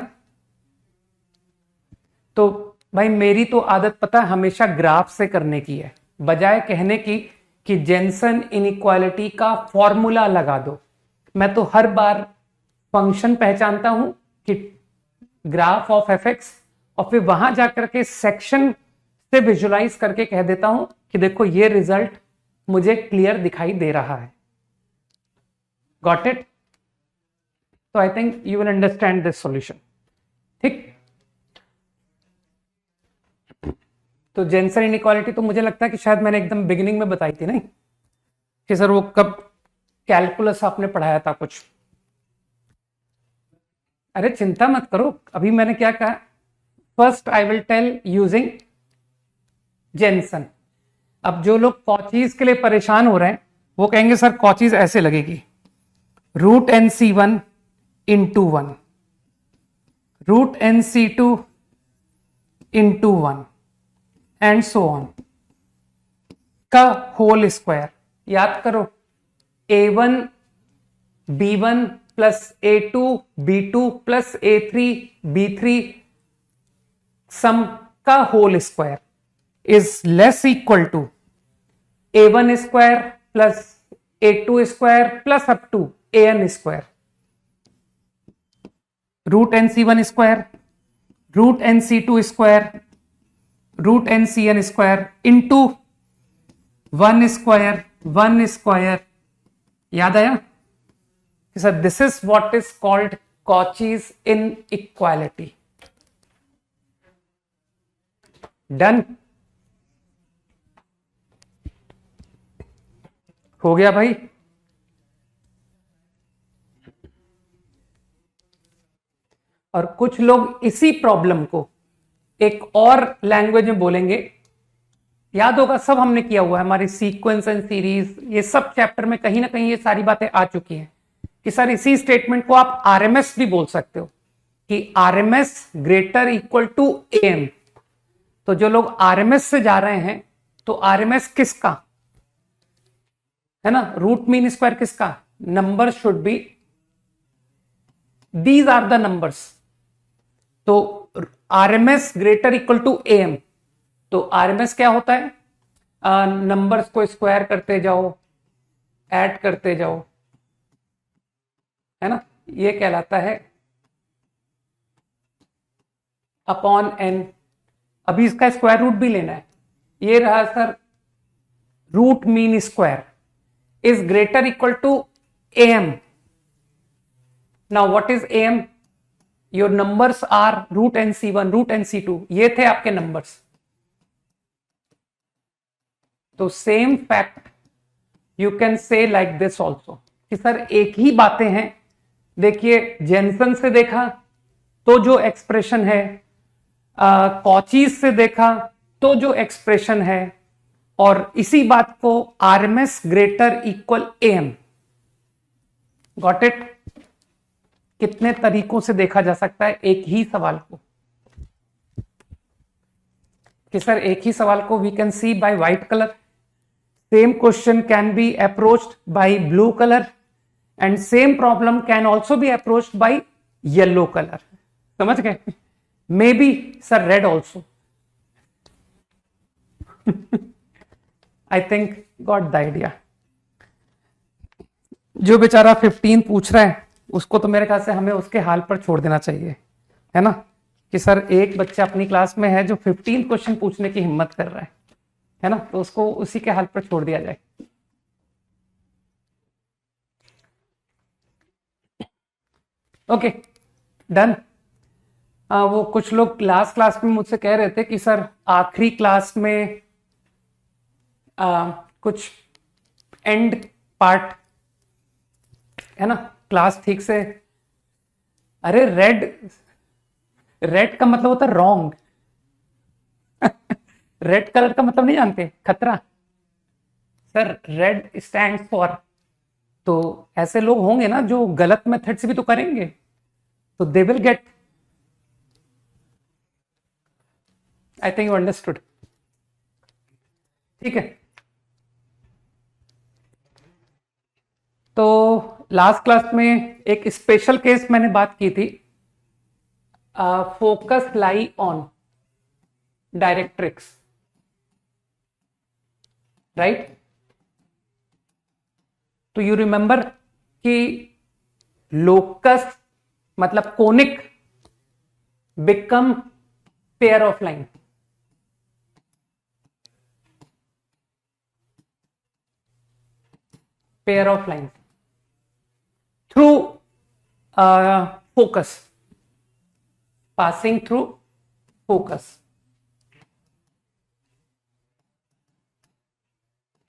तो भाई मेरी तो आदत पता है हमेशा ग्राफ से करने की है, बजाय कहने की कि जेनसन इनइक्वालिटी का फॉर्मूला लगा दो। मैं तो हर बार फंक्शन पहचानता हूं कि ग्राफ ऑफ fx, और फिर वहां जाकर के सेक्शन से विजुलाइज करके कह देता हूं कि देखो ये रिजल्ट मुझे क्लियर दिखाई दे रहा है। Got it? तो I think you will understand this solution, ठीक? तो जेनसन इनइक्वालिटी तो मुझे लगता है कि शायद मैंने एकदम बिगिनिंग में बताई थी, नहीं कि सर वो कब कैलकुलस आपने पढ़ाया था कुछ? अरे चिंता मत करो, अभी मैंने क्या कहा, first I will tell using Jensen. अब जो लोग कॉचीज के लिए परेशान हो रहे हैं वो कहेंगे सर कॉचीज ऐसे लगेगी, root NC1 into 1, root NC2 into 1 and so on का होल स्क्वायर। याद करो, A1 B1 plus A2 B2 plus A3 B3 sum का whole square is less equal to A1 square plus A2 square plus up to AN square, root NC1 square, root NC2 square, root NCN square into 1 square, याद आया कि sir this is what is called Cauchy's inequality. Done, हो गया भाई। और कुछ लोग इसी प्रॉब्लम को एक और लैंग्वेज में बोलेंगे, याद होगा सब हमने किया हुआ है, हमारी सीक्वेंस एंड सीरीज, ये सब चैप्टर में कहीं ना कहीं ये सारी बातें आ चुकी हैं कि सर इसी स्टेटमेंट को आप आरएमएस भी बोल सकते हो कि RMS greater equal to M. तो जो लोग आरएमएस से जा रहे हैं, तो आरएमएस किसका है ना, रूट मीन स्क्वायर किसका, number should be, these are the numbers. तो RMS greater equal to M, तो आरएमएस क्या होता है, नंबर्स को स्क्वायर करते जाओ, ऐड करते जाओ, है ना, ये कहलाता है अपॉन एन। अभी इसका स्क्वायर रूट भी लेना है, ये रहा sir root mean square is greater equal to M. Now what is M, your numbers are root N C one, root N C two, ये थे आपके नंबर्स। तो same fact you can say like this also कि sir एक ही बातें हैं। देखिए जेनसन से देखा तो जो एक्सप्रेशन है, कॉचीज से देखा तो जो एक्सप्रेशन है, और इसी बात को RMS greater equal M. Got it? कितने तरीकों से देखा जा सकता है एक ही सवाल को, कि सर एक ही सवाल को we can see by white colour, same question can be approached by blue colour, and same problem can also be approached by yellow colour. समझ गए? May be sir red also. I think got the idea. जो बेचारा 15 पूछ रहा है उसको तो मेरे ख्याल से हमें उसके हाल पर छोड़ देना चाहिए, है ना, कि सर एक बच्चा अपनी क्लास में है जो 15 क्वेश्चन पूछने की हिम्मत कर रहा है ना, तो उसको उसी के हाल पर छोड़ दिया जाए। Okay done. वो कुछ लोग लास्ट क्लास में मुझसे कह रहे थे कि सर आखिरी क्लास में कुछ एंड पार्ट है ना, क्लास ठीक से, अरे रेड, रेड का मतलब होता है रॉन्ग। रेड कलर का मतलब नहीं जानते, खतरा। सर रेड स्टैंड फॉर, तो ऐसे लोग होंगे ना जो गलत मेथड से भी तो करेंगे, तो they will get. I think you understood. ठीक है, तो लास्ट क्लास में एक स्पेशल केस मैंने बात की थी, focus lie on directrix, right? तो यू रिमेंबर कि लोकस मतलब conic become pair of line, pair of line through focus, passing through focus.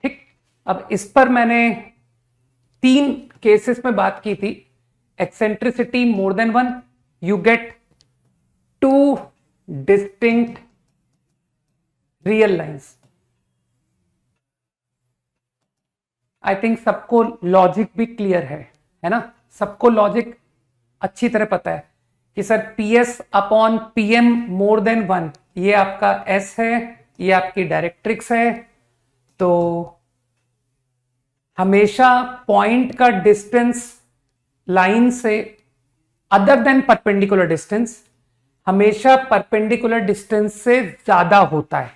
ठीक, अब इस पर मैंने 3 केसेस में बात की थी। Eccentricity more than 1, you get 2 distinct real lines. I think सबको लॉजिक भी क्लियर है ना, सबको लॉजिक अच्छी तरह पता है कि सर PS अपॉन PM मोर देन 1, ये आपका S है, ये आपकी डायरेक्ट्रिक्स है। तो हमेशा पॉइंट का डिस्टेंस लाइन से अदर देन परपेंडिकुलर डिस्टेंस हमेशा परपेंडिकुलर डिस्टेंस से ज्यादा होता है,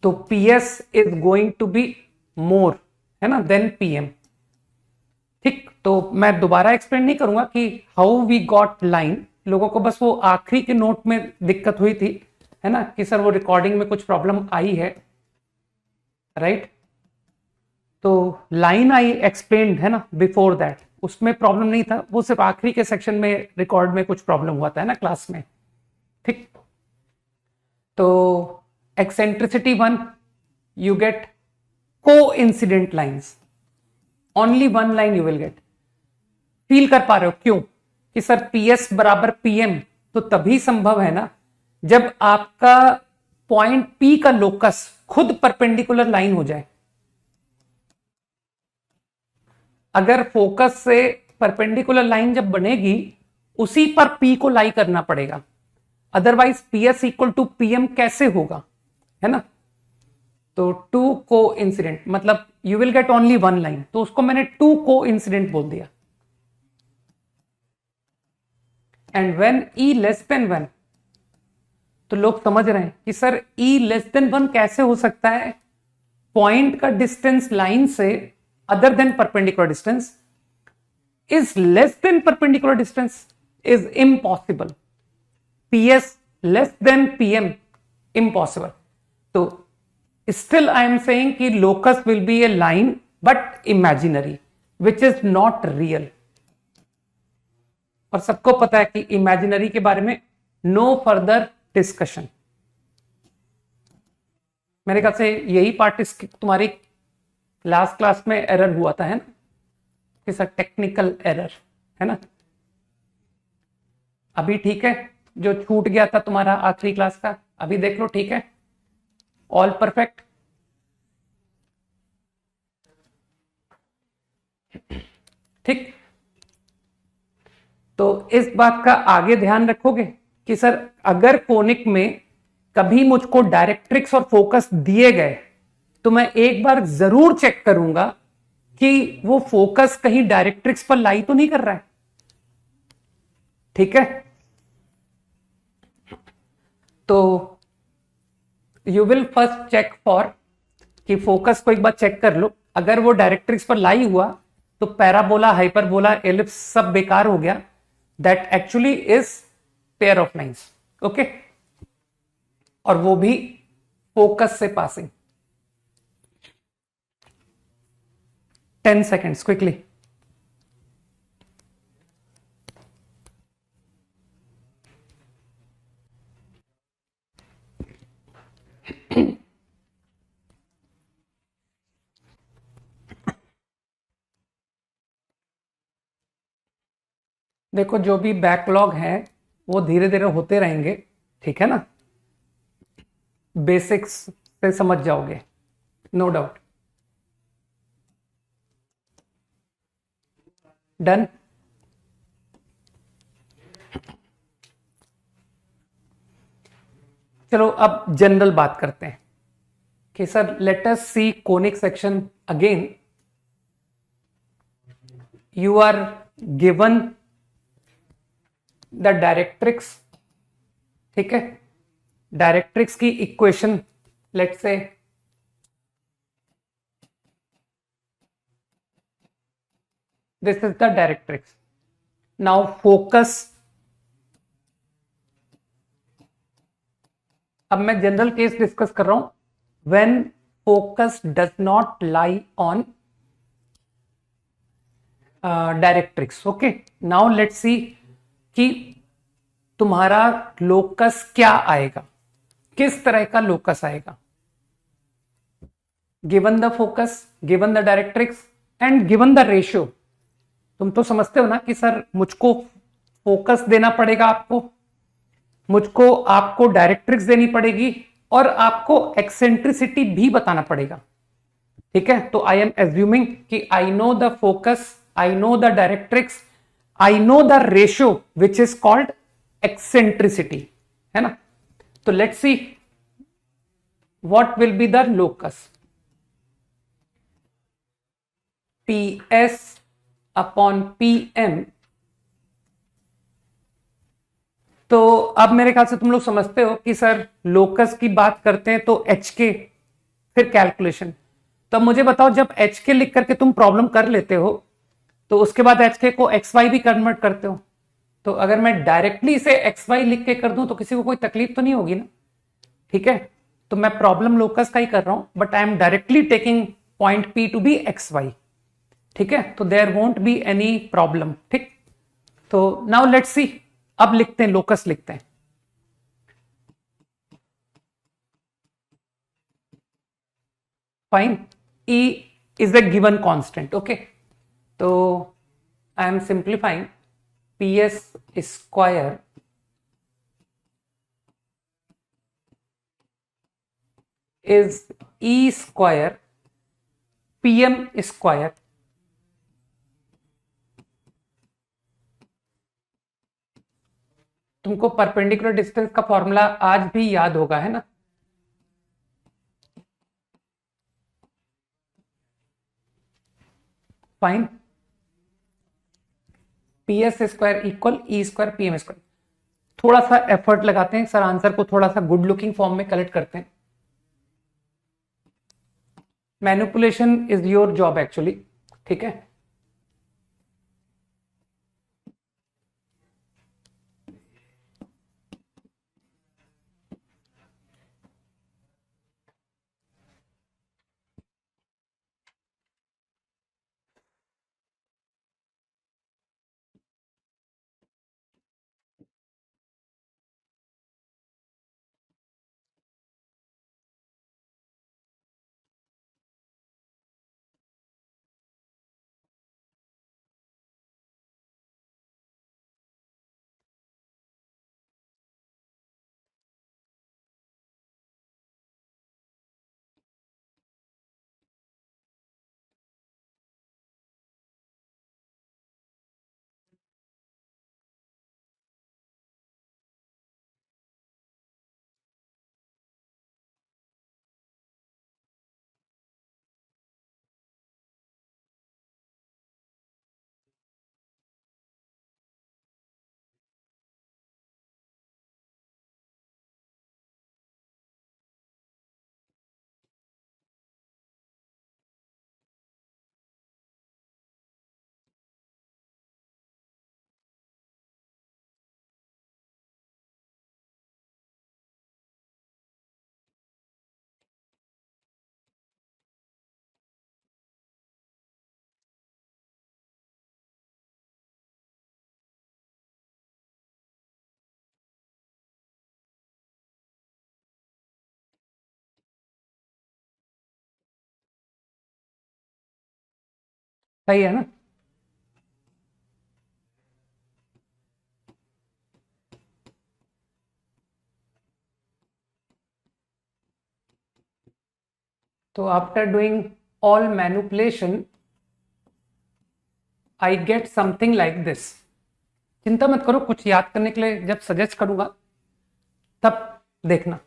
तो PS is going to be more, है ना, देन PM। ठीक, तो मैं दोबारा एक्सप्लेन नहीं करूंगा कि हाउ वी गॉट लाइन, लोगों को बस वो आखिरी के नोट में दिक्कत हुई थी, है ना, कि सर वो रिकॉर्डिंग में कुछ प्रॉब्लम आई है, राइट? तो लाइन आई एक्सप्लेन्ड है ना बिफोर दैट, उसमें प्रॉब्लम नहीं था, वो सिर्फ आखिरी के सेक्शन में रिकॉर्ड में कुछ प्रॉब्लम हुआ था, है ना क्लास में। ठीक, तो eccentricity 1 you get coincident lines, only one line you will gate. Feel कर पा रहे हो क्यों कि सर पीएस बराबर पीएम तो तभी संभव है ना जब आपका पॉइंट पी का लोकस खुद परपेंडिकुलर लाइन हो जाए। अगर फोकस से परपेंडिकुलर लाइन जब बनेगी उसी पर पी को लाई करना पड़ेगा, otherwise PS equal to PM कैसे होगा, है ना। तो टू को इंसिडेंट मतलब you will get only one line, तो उसको मैंने टू को इंसिडेंट बोल दिया। And when E less than one, तो लोग समझ रहे हैं कि sir E less than one कैसे हो सकता है, पॉइंट का डिस्टेंस लाइन से other than perpendicular distance is less than perpendicular distance is impossible. PS less than PM impossible. So still I am saying कि locus will be a line but imaginary which is not real. और सबको पता है कि imaginary के बारे में no further discussion. मेरे ख्याल से यही पार्ट तुम्हारी लास्ट क्लास में एरर हुआ था, है ना, टेक्निकल एरर, है ना। अभी ठीक है, जो छूट गया था तुम्हारा आखिरी क्लास का अभी देख लो, ठीक है, ऑल परफेक्ट। ठीक, तो इस बात का आगे ध्यान रखोगे कि सर अगर कोनिक में कभी मुझको डायरेक्ट्रिक्स और फोकस दिए गए तो मैं एक बार जरूर चेक करूंगा कि वो फोकस कहीं डायरेक्ट्रिक्स पर लाई तो नहीं कर रहा है। ठीक है, तो you will first check for कि फोकस को एक बार चेक कर लो, अगर वो डायरेक्ट्रिक्स पर लाई हुआ तो पैराबोला, हाइपरबोला, एलिप्स सब बेकार हो गया, that actually is pair of lines. Okay, और वो भी फोकस से पासिंग। 10 seconds quickly. देखो जो भी बैकलॉग है वो धीरे धीरे होते रहेंगे, ठीक है ना, बेसिक्स से समझ जाओगे, नो डाउट। डन। चलो अब जनरल बात करते हैं कि sir let us see conic section again. You are given the directrix, ठीक है, डायरेक्ट्रिक्स की equation let say this is the directrix. Now focus, अब मैं जनरल केस डिस्कस कर रहा हूं, when focus does not lie on directrix. Okay, now let's see कि तुम्हारा लोकस क्या आएगा, किस तरह का लोकस आएगा, given the focus, given the directrix and given the ratio. तुम तो समझते हो ना कि सर मुझको फोकस देना पड़ेगा, मुझको आपको डायरेक्ट्रिक्स देनी पड़ेगी और आपको एक्सेंट्रिसिटी भी बताना पड़ेगा। ठीक है, तो आई एम एज्यूमिंग कि I know the focus, I know the directrix, I know the ratio which is called eccentricity, है ना। तो let's see what will be the locus. PS upon PM। तो अब मेरे ख्याल से तुम लोग समझते हो कि सर लोकस की बात करते हैं तो HK फिर कैलकुलेशन। तो अब मुझे बताओ, जब HK लिख करके तुम प्रॉब्लम कर लेते हो तो उसके बाद HK को XY भी कन्वर्ट करते हो। तो अगर मैं डायरेक्टली इसे XY लिख के कर दूं तो किसी को कोई तकलीफ तो नहीं होगी ना। ठीक है, तो मैं प्रॉब्लम लोकस का ही कर रहा हूं, but I am directly taking point P to be XY, ठीक है, तो there won't be any problem, ठीक। तो नाउ लेट्स सी, अब लिखते हैं, लोकस लिखते हैं। Fine, E is a given constant, okay, तो I am simplifying, PS square is E square PM square तुमको परपेंडिकुलर डिस्टेंस का फॉर्मूला आज भी याद होगा, है ना। Fine, P S square equal e square P M square. थोड़ा सा एफर्ट लगाते हैं सर, आंसर को थोड़ा सा गुड लुकिंग फॉर्म में कलेक्ट करते हैं। Manipulation is your job actually, ठीक है। सही है ना। तो after doing all manipulation I get something like this. चिंता मत करो, कुछ याद करने के लिए जब सजेस्ट करूंगा तब देखना।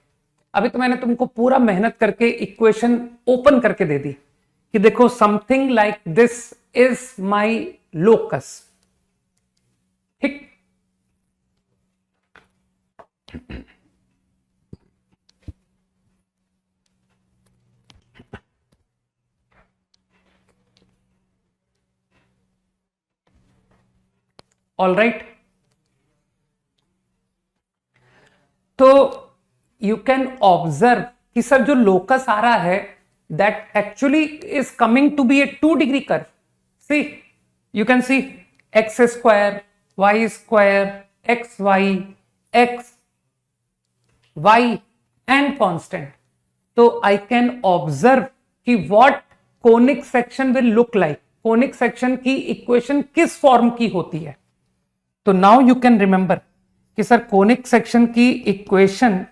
अभी तो मैंने तुमको पूरा मेहनत करके इक्वेशन ओपन करके दे दी कि देखो something like this is my locus, ठीक। ऑल राइट, तो यू कैन ऑब्जर्व कि सर जो लोकस आ रहा है that actually is coming to be a 2 degree curve. See, you can see X square Y square X Y X Y and constant. तो I can observe कि what conic section will look like, conic section की equation किस form की होती है। तो now you can remember कि sir conic section की equation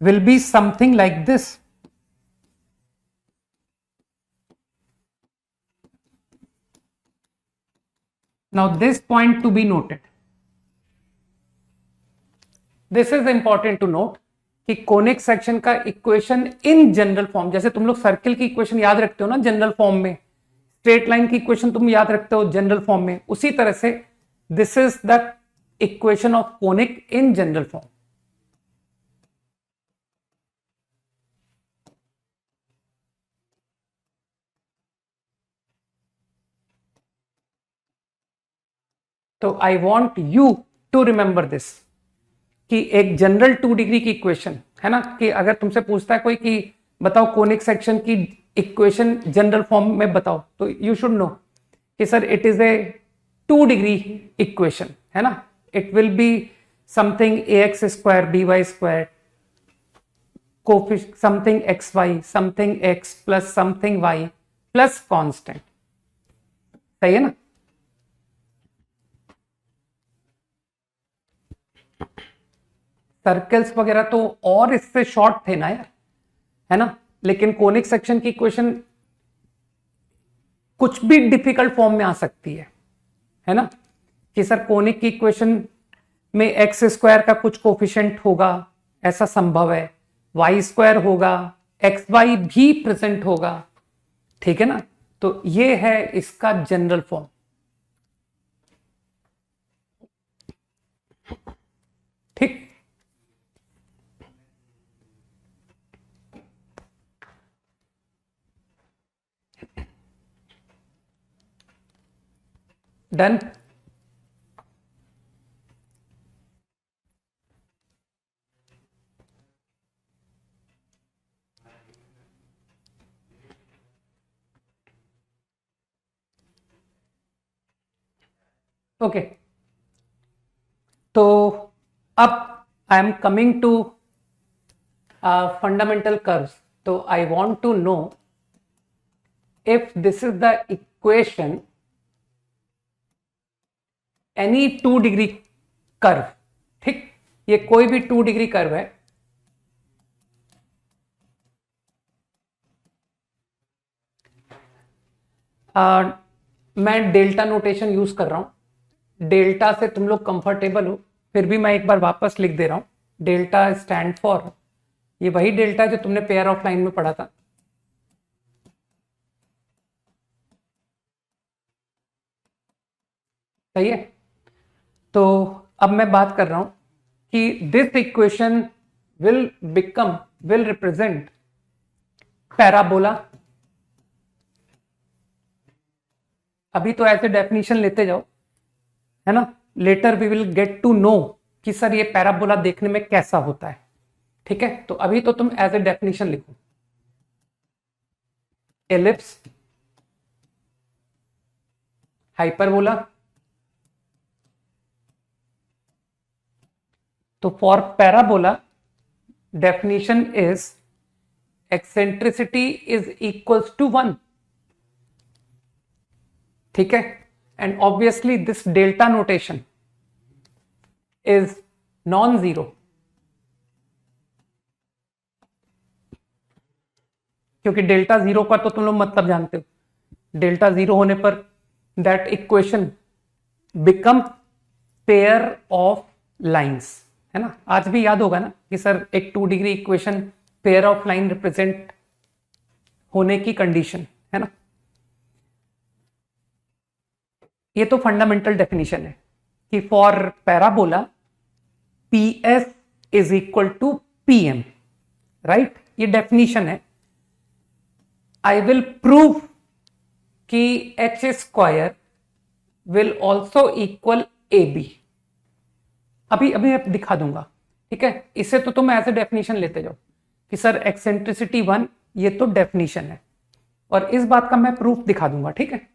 will be something like this. Now this point to be noted, this is important to note कि conic section का इक्वेशन इन जनरल फॉर्म, जैसे तुम लोग सर्किल की equation याद रखते हो ना जनरल फॉर्म में, स्ट्रेट लाइन की इक्वेशन तुम याद रखते हो जनरल फॉर्म में, उसी तरह से this is the equation of conic in general form. तो I want you to remember this कि एक जनरल 2 डिग्री की इक्वेशन है ना, कि अगर तुमसे पूछता है कोई कि बताओ कोनिक सेक्शन की इक्वेशन जनरल फॉर्म में बताओ तो यू शुड नो कि sir it is a 2 degree equation, है ना. It will be something ax square by square something xy something x plus something y plus constant. सही है ना. सर्कल्स वगैरह तो और इससे शॉर्ट थे ना यार, है ना. लेकिन कोनिक सेक्शन की इक्वेशन कुछ भी डिफिकल्ट फॉर्म में आ सकती है ना. कि सर कोनिक की इक्वेशन में एक्स स्क्वायर का कुछ कोफिशिएंट होगा, ऐसा संभव है. वाई स्क्वायर होगा, एक्स वाई भी प्रेजेंट होगा. ठीक है ना. तो ये है इसका जनरल फॉर्म. ठीक. डन. ओके. तो अब I am coming to fundamental curves. तो I want to know if this is the equation any 2 degree curve. ठीक. ये कोई भी 2 डिग्री कर्व है. मैं डेल्टा नोटेशन यूज कर रहा हूं. डेल्टा से तुम लोग कंफर्टेबल हो, फिर भी मैं एक बार वापस लिख दे रहा हूं. डेल्टा स्टैंड फॉर, ये वही डेल्टा जो तुमने पेयर ऑफ लाइन में पढ़ा था. सही है. तो अब मैं बात कर रहा हूं कि this equation will represent parabola. अभी तो ऐसे डेफिनेशन लेते जाओ, है ना. Later we will get to know कि सर ये पैराबोला देखने में कैसा होता है. ठीक है. तो अभी तो तुम एज ए डेफिनेशन लिखो. Ellipse, hyperbola. तो for parabola definition is eccentricity is equals to 1. ठीक है. and obviously this delta notation is non-zero. क्योंकि डेल्टा जीरो का तो तुम लोग मतलब जानते हो. डेल्टा जीरो होने पर that equation become pair of lines, है ना. आज भी याद होगा ना कि सर एक 2 degree equation pair of line represent होने की कंडीशन, है ना. ये तो फंडामेंटल डेफिनेशन है कि for parabola P S is equal to P M. Right. ये डेफिनेशन है. आई विल प्रूव कि H square will also equal A B. अभी अभी मैं दिखा दूंगा. ठीक है. इसे तो तुम ऐसे डेफिनेशन लेते जाओ कि सर एक्सेंट्रिसिटी 1, ये तो डेफिनेशन है और इस बात का मैं प्रूफ दिखा दूंगा. ठीक है.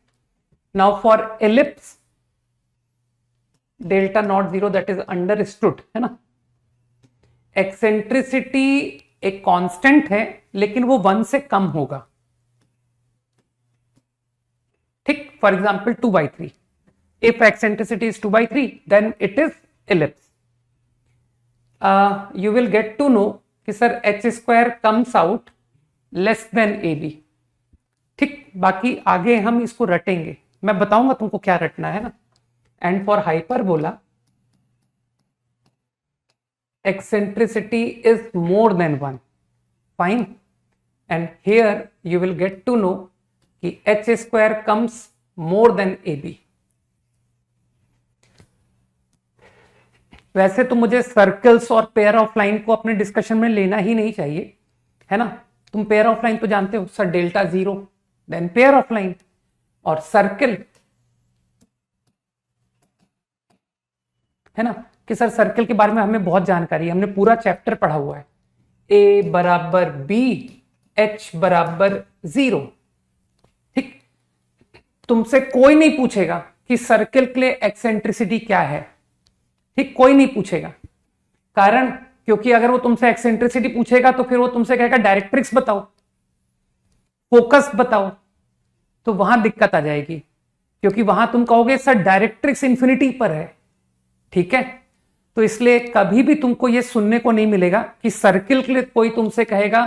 Now for ellipse delta not zero that is understood, है ना. एक्सेंट्रिसिटी एक कांस्टेंट है लेकिन वो 1 से कम होगा. ठीक. For example 2/3. If eccentricity is 2/3 then it is ellipse. You will get to know कि sir H square comes out less than A B. ठीक. बाकी आगे हम इसको रटेंगे, मैं बताऊंगा तुमको क्या रटना है ना. And for hyperbola eccentricity is more than 1. Fine. And here you will get to know कि H square comes more than A B. वैसे तो मुझे सर्कल्स और पेयर ऑफ लाइन को अपने डिस्कशन में लेना ही नहीं चाहिए, है ना. तुम पेयर ऑफ लाइन तो जानते हो sir, delta zero then pair of line. और सर्कल, है ना, कि सर सर्कल के बारे में हमें बहुत जानकारी है, हमने पूरा चैप्टर पढ़ा हुआ है. ए बराबर बी h बराबर 0। ठीक, तुमसे कोई नहीं पूछेगा कि सर्किल के लिए एक्सेंट्रिसिटी क्या है। ठीक, कोई नहीं पूछेगा। कारण, क्योंकि अगर वो तुमसे एक्सेंट्रिसिटी पूछेगा तो फिर वो तुमसे कहेगा डायरेक्ट्रिक्स बताओ, फोकस बताओ, तो वहां दिक्कत आ जाएगी, क्योंकि वहां तुम कहोगे सर डायरेक्ट्रिक्स इंफिनिटी पर है। ठीक है, तो इसलिए कभी भी तुमको ये सुनने को नहीं मिलेगा कि सर्किल के लिए कोई तुमसे कहेगा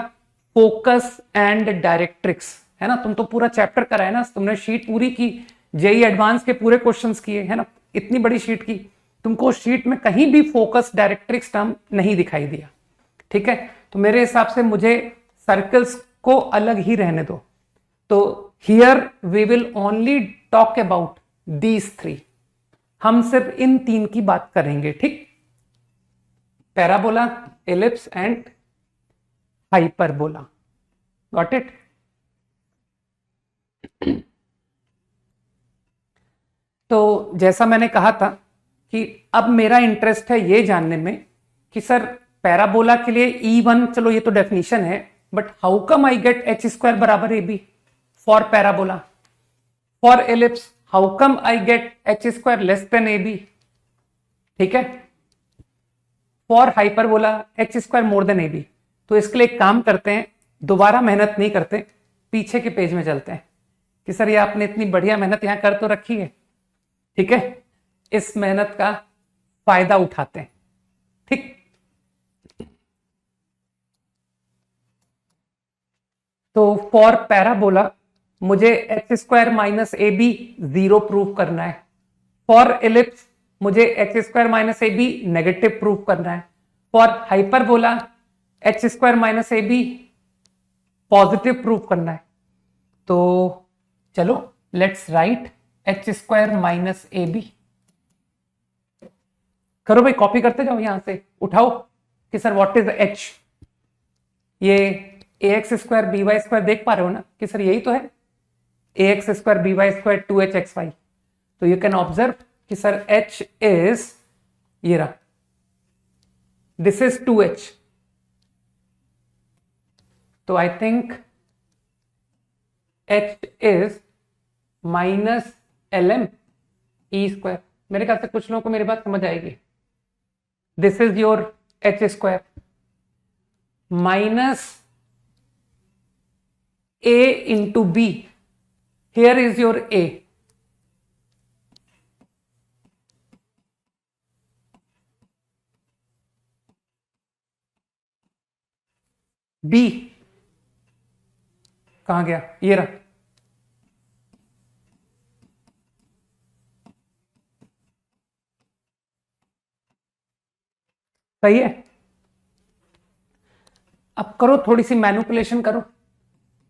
फोकस एंड डायरेक्ट्रिक्स, है ना। तुम तो पूरा चैप्टर करा है ना, तुमने शीट पूरी की, जेई एडवांस के पूरे क्वेश्चंस किए, है ना, इतनी बड़ी शीट की, तुमको शीट में कहीं भी फोकस डायरेक्ट्रिक्स टर्म नहीं दिखाई दिया। ठीक है, तो मेरे हिसाब से मुझे सर्कल्स को अलग ही रहने दो। तो here we will only talk about these three, हम सिर्फ इन तीन की बात करेंगे। ठीक, parabola, ellipse and hyperbola. Got it. तो जैसा मैंने कहा था कि अब मेरा इंटरेस्ट है ये जानने में कि सर पैराबोला के लिए E1, चलो ये तो डेफिनेशन है, but how come I get H square बराबर A B for parabola. For ellipse how come I get H square less than A B. ठीक है, for hyperbola H square more than A B. तो इसके लिए एक काम करते हैं, दोबारा मेहनत नहीं करते, पीछे के पेज में चलते हैं कि सर ये आपने इतनी बढ़िया मेहनत यहां कर तो रखी है। ठीक है, इस मेहनत का फायदा उठाते हैं। ठीक, तो फॉर पैराबोला मुझे H square minus A B 0 prove करना है। फॉर एलिप्स मुझे H square minus A B negative prove करना है। For hyperbola H square minus A B positive prove करना है। तो चलो let's write H square minus A B. करो भाई, कॉपी करते जाओ, यहां से उठाओ कि सर व्हाट इज एच। ये A X square B Y square देख पा रहे हो ना कि सर यही तो है, A X square B Y square 2h X Y. तो यू कैन ऑब्जर्व कि सर h इज ये रहा, दिस इज 2h। तो I think h is minus lm e square. मेरे ख्याल से कुछ लोगों को मेरी बात समझ आएगी। This is your h square minus a into b. Here is your a. b कहां गया, ये रहा। सही है। अब करो थोड़ी सी मैनिपुलेशन करो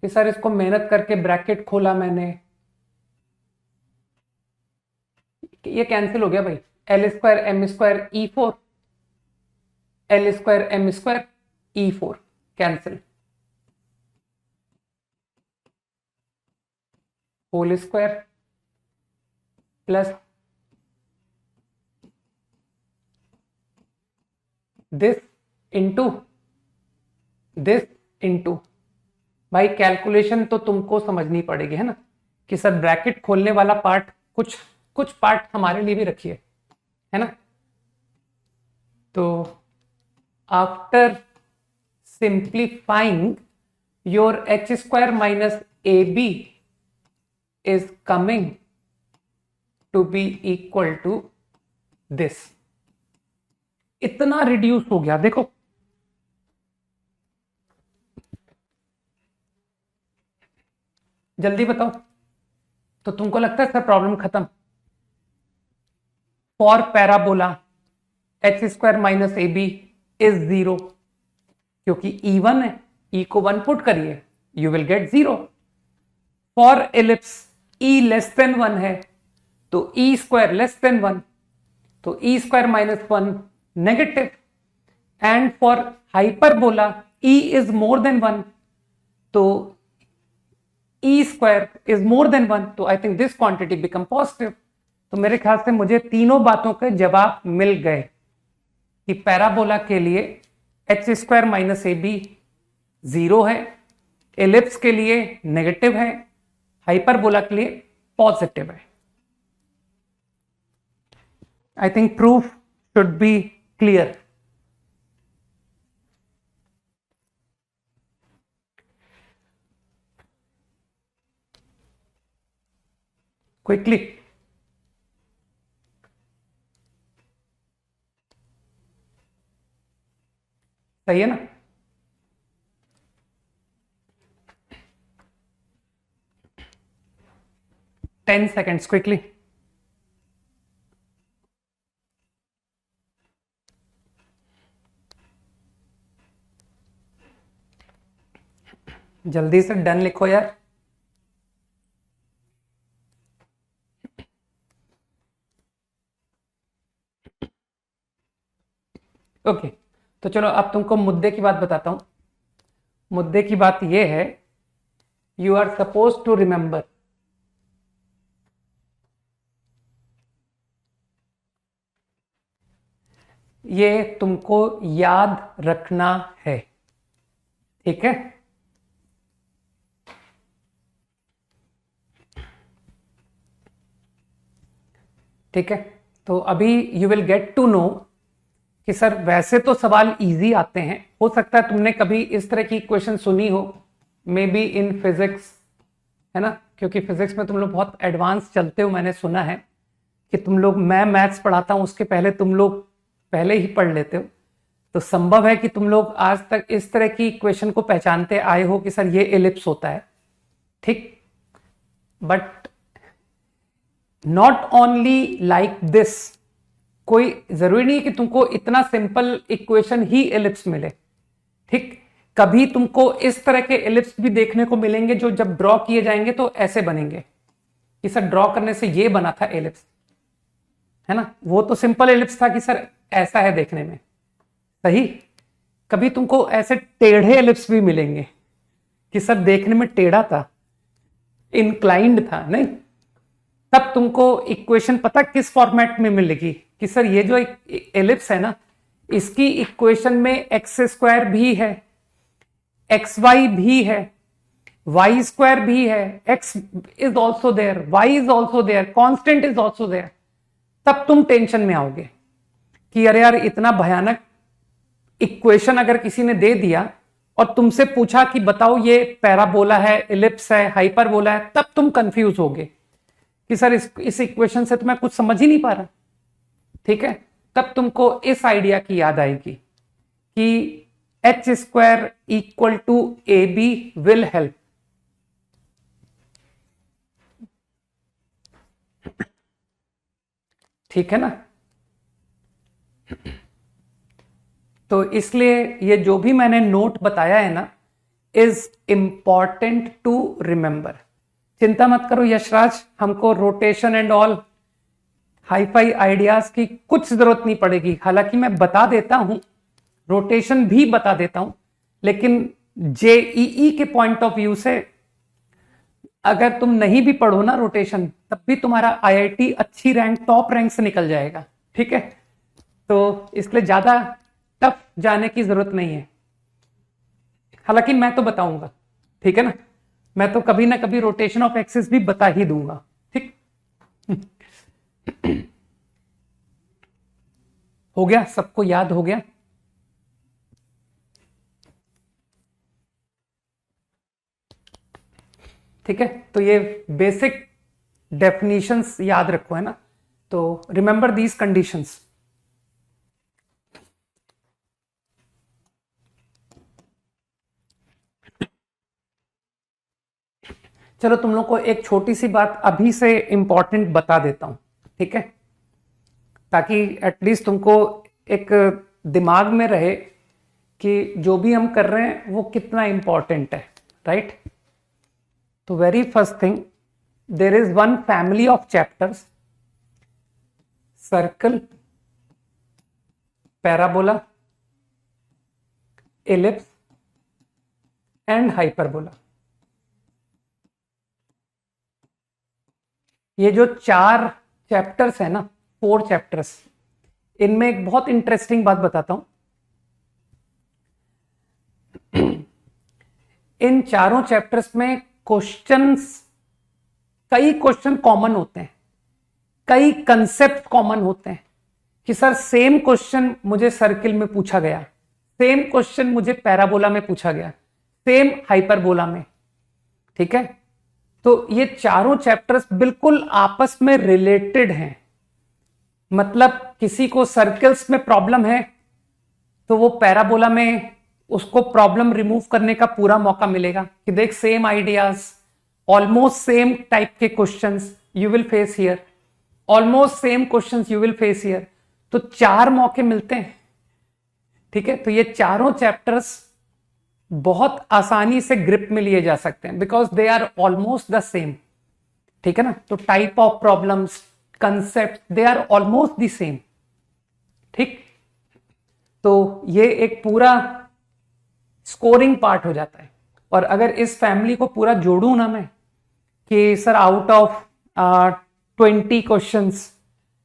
कि सर इसको मेहनत करके ब्रैकेट खोला मैंने, ये कैंसिल हो गया भाई। L square M square E4, L square M square E4 cancel, whole square plus this into this into. भाई कैलकुलेशन तो तुमको समझनी पड़ेगी, है ना, कि सर ब्रैकेट खोलने वाला पार्ट कुछ पार्ट हमारे लिए भी रखिए, है ना। तो after simplifying your H square minus A B is coming to be equal to this. इतना रिड्यूस हो गया, देखो जल्दी बताओ। तो तुमको लगता है सर प्रॉब्लम खत्म। For parabola H square minus A B is 0, क्योंकि E1 है, E को 1 पुट करिए, you will get 0। For ellipse E less than 1 है, तो E स्क्वायर लेस देन 1, तो E square minus 1 negative. And for hyperbola E is more than 1, तो E square is more than 1, तो I think this quantity become positive. तो मेरे ख्याल से मुझे तीनों बातों के जवाब मिल गए कि पैराबोला के लिए H square minus A B 0 है, एलिप्स के लिए नेगेटिव है, हाइपरबोला के लिए पॉजिटिव है। I think proof should be clear. Quickly, सही है ना? Ten seconds quickly. जल्दी से डन लिखो यार। ओके, तो चलो अब तुमको मुद्दे की बात बताता हूं। मुद्दे की बात यह है, you are suppose to remember ये तुमको याद रखना है, ठीक है? ठीक है, तो अभी you will get to know कि सर वैसे तो सवाल इजी आते हैं, हो सकता है तुमने कभी इस तरह की इक्वेशन सुनी हो, मे बी इन फिजिक्स, है ना? क्योंकि फिजिक्स में तुम लोग बहुत एडवांस चलते हो, मैंने सुना है कि तुम लोग, मैं मैथ्स पढ़ाता हूं उसके पहले तुम लोग पहले ही पढ़ लेते हो, तो संभव है कि तुम लोग आज तक इस तरह की इक्वेशन को पहचानते आए हो कि सर ये एलिप्स होता है, ठीक? But not only like this, कोई जरूरी नहीं कि तुमको इतना सिंपल इक्वेशन ही एलिप्स मिले, ठीक? कभी तुमको इस तरह के एलिप्स भी देखने को मिलेंगे जो जब ड्रॉ किए जाएंगे तो ऐसे बनेंगे कि सर ड्रॉ करने से ये बना था एलिप्स, है ना? वो तो सिंपल एलिप्स था कि सर ऐसा है देखने में, सही? कभी तुमको ऐसे टेढ़े एलिप्स भी मिलेंगे कि सर देखने में टेढ़ा था, इंक्लाइंड था, नहीं? तब तुमको इक्वेशन पता किस फॉर्मेट में मिलेगी कि सर ये जो एलिप्स है ना, इसकी इक्वेशन में एक्स स्क्वायर भी है, एक्स वाई भी है, वाई स्क्वायर भी है, X is also there, Y is also there, constant is also there. तब तुम टेंशन में आओगे कि अरे यार इतना भयानक इक्वेशन अगर किसी ने दे दिया और तुमसे पूछा कि बताओ ये पैराबोला है, एलिप्स है, हाइपरबोला है, तब तुम कंफ्यूज होगे कि सर इस इक्वेशन से तो मैं कुछ समझ ही नहीं पा रहा, ठीक है? तब तुमको इस आइडिया की याद आएगी कि H square equal to A B will help. ठीक है ना? तो इसलिए ये जो भी मैंने नोट बताया है ना, इज इंपॉर्टेंट टू रिमेंबर। चिंता मत करो यशराज, हमको rotation and all hi fi ideas की कुछ जरूरत नहीं पड़ेगी। हालांकि मैं बता देता हूं, रोटेशन भी बता देता हूं, लेकिन जेईई के पॉइंट ऑफ व्यू से अगर तुम नहीं भी पढ़ो ना रोटेशन, तब भी तुम्हारा आईआईटी अच्छी रैंक, टॉप रैंक से निकल जाएगा, ठीक है? तो इसलिए ज्यादा टफ जाने की जरूरत नहीं है। हालांकि मैं तो बताऊंगा, ठीक है ना? मैं तो कभी ना कभी रोटेशन ऑफ एक्सिस भी बता ही दूंगा, ठीक? हो गया, सबको याद हो गया? ठीक है, तो ये बेसिक डेफिनेशंस याद रखो, है ना? तो रिमेंबर दीज कंडीशंस। चलो तुम लोग को एक छोटी सी बात अभी से इंपॉर्टेंट बता देता हूं, ठीक है? ताकि एटलीस्ट तुमको एक दिमाग में रहे कि जो भी हम कर रहे हैं वो कितना इंपॉर्टेंट है, राइट? तो very first thing, there is one family of chapters, circle, parabola, ellipse and hyperbola. ये जो 4 चैप्टर्स है ना, 4 चैप्टर्स, इनमें एक बहुत इंटरेस्टिंग बात बताता हूं। इन चारों चैप्टर्स में कई क्वेश्चन कॉमन होते हैं, कई कंसेप्ट कॉमन होते हैं कि सर सेम क्वेश्चन मुझे सर्किल में पूछा गया, सेम क्वेश्चन मुझे पैराबोला में पूछा गया, सेम हाइपरबोला में। ठीक है, तो ये चारों चैप्टर्स बिल्कुल आपस में रिलेटेड हैं। मतलब किसी को सर्कल्स में प्रॉब्लम है तो वो पैराबोला में उसको प्रॉब्लम रिमूव करने का पूरा मौका मिलेगा कि देख same ideas, almost same type के questions you will face here, almost same questions you will face here. तो 4 मौके मिलते हैं। ठीक है, तो ये चारों चैप्टर्स बहुत आसानी से ग्रिप में लिए जा सकते हैं because they are almost the same. ठीक है ना, तो type of problems, concept, they are almost the same. ठीक, तो ये एक पूरा स्कोरिंग पार्ट हो जाता है। और अगर इस फैमिली को पूरा जोड़ूं ना मैं कि sir out of 20 questions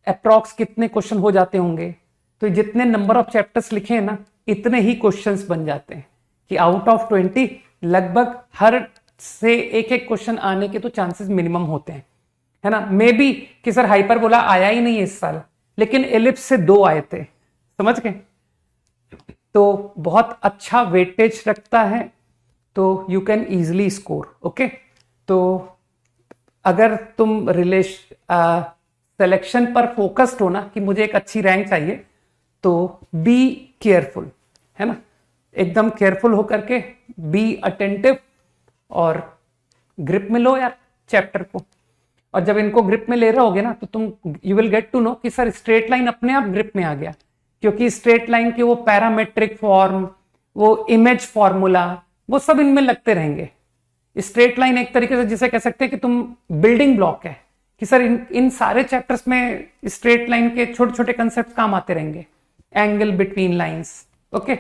approx कितने क्वेश्चन हो जाते होंगे, तो जितने नंबर ऑफ चैप्टर्स लिखे हैं ना इतने ही क्वेश्चंस बन जाते हैं कि आउट ऑफ 20 लगभग हर से एक एक क्वेश्चन आने के तो चांसेस मिनिमम होते हैं, है ना। मे बी कि सर हाइपरबोला आया ही नहीं इस साल, लेकिन एलिप्स से 2 आए थे, समझ गए। तो बहुत अच्छा वेटेज रखता है, तो you can easily score. Okay, तो अगर तुम सिलेक्शन पर फोकस्ड हो ना कि मुझे एक अच्छी रैंक चाहिए, तो बी केयरफुल, है ना, एकदम केयरफुल होकर के बी अटेंटिव और ग्रिप में लो यार चैप्टर को। और जब इनको ग्रिप में ले रहे होगे ना तो तुम you will get to know कि सर स्ट्रेट लाइन अपने आप ग्रिप में आ गया, क्योंकि स्ट्रेट लाइन के वो पैरामेट्रिक फॉर्म, वो इमेज फॉर्मूला, वो सब इनमें लगते रहेंगे। स्ट्रेट लाइन एक तरीके से जिसे कह सकते हैं कि तुम बिल्डिंग ब्लॉक है कि सर इन सारे चैप्टर्स में स्ट्रेट लाइन के छोटे छोटे कंसेप्ट काम आते रहेंगे, angle between lines. Okay,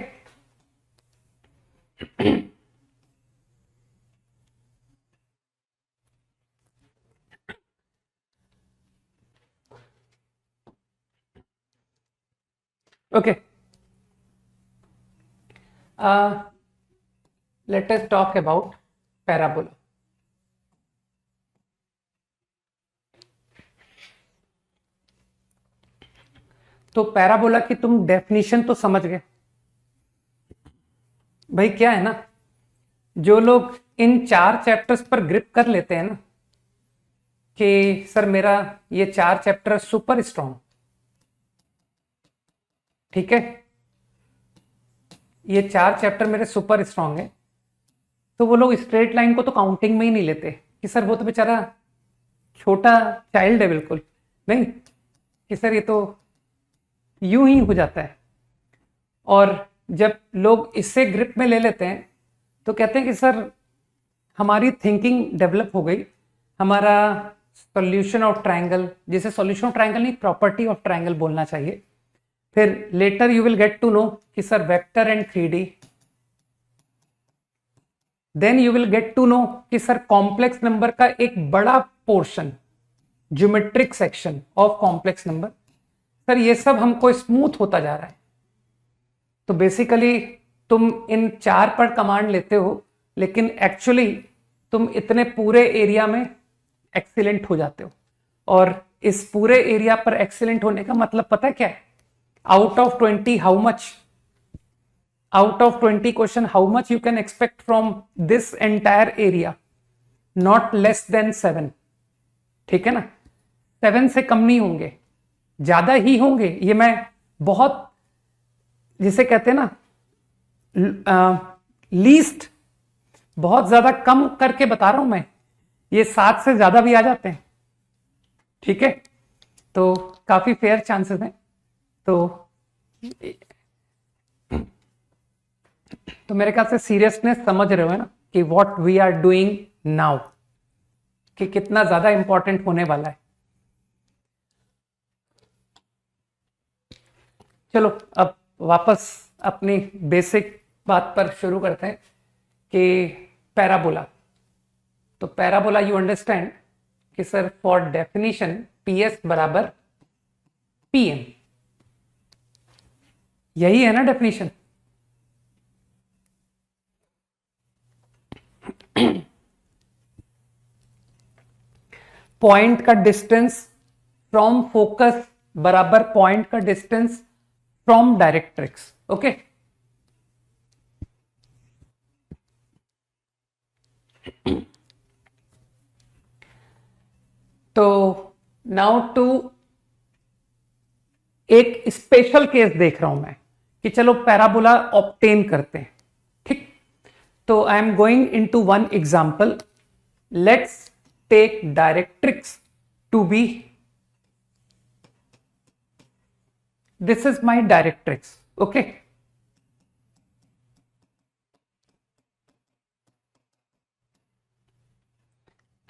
okay, let us talk about parabola. तो पैराबोला की तुम डेफिनेशन तो समझ गए भाई। क्या है ना, जो लोग इन 4 चैप्टर्स पर ग्रिप कर लेते हैं ना कि सर मेरा ये 4 चैप्टर सुपर स्ट्रॉन्ग, ठीक है, ये 4 चैप्टर मेरे सुपर स्ट्रॉन्ग है, तो वो लोग स्ट्रेट लाइन को तो काउंटिंग में ही नहीं लेते कि सर वो तो बेचारा छोटा चाइल्ड है, बिल्कुल नहीं कि सर ये तो यूं ही हो जाता है। और जब लोग इससे ग्रिप में ले लेते हैं तो कहते हैं कि सर हमारी थिंकिंग डेवलप हो गई, हमारा सॉल्यूशन ऑफ ट्रायंगल, जिसे सॉल्यूशन ऑफ ट्रायंगल नहीं प्रॉपर्टी ऑफ ट्रायंगल बोलना चाहिए। फिर later you will get to know कि sir vector and 3D, then you will get to know कि सर कॉम्प्लेक्स नंबर का एक बड़ा portion, geometric section of complex number, sir ये सब हमको स्मूथ होता जा रहा है। तो बेसिकली तुम इन 4 पर कमांड लेते हो, लेकिन एक्चुअली तुम इतने पूरे एरिया में एक्सीलेंट हो जाते हो। और इस पूरे एरिया पर एक्सीलेंट होने का मतलब पता है क्या है? Out of 20 how much, out of 20 question how much you can expect from this entire area? not less than 7। ठीक है ना, 7 से कम नहीं होंगे, ज्यादा ही होंगे। ये मैं बहुत जिसे कहते हैं ना लीस्ट, बहुत ज्यादा कम करके बता रहा हूं मैं, ये 7 से ज्यादा भी आ जाते हैं। ठीक है, तो काफी फेयर चांसेस हैं। तो मेरे ख्याल से सीरियसनेस समझ रहे हो ना कि what we are doing now, कि कितना ज्यादा इंपॉर्टेंट होने वाला है। चलो अब वापस अपनी बेसिक बात पर शुरू करते हैं कि पैराबोला। तो पैराबोला यू अंडरस्टैंड कि सर फॉर डेफिनेशन PS बराबर PM, यही है ना डेफिनेशन। पॉइंट का डिस्टेंस फ्रॉम फोकस बराबर पॉइंट का डिस्टेंस फ्रॉम डायरेक्ट्रिक्स। ओके, तो नाउ टू एक स्पेशल केस देख रहा हूं मैं कि चलो पैराबोला ऑब्टेन करते हैं। ठीक, तो I am going into one example. Let's take directrix to be, this is my directrix, okay,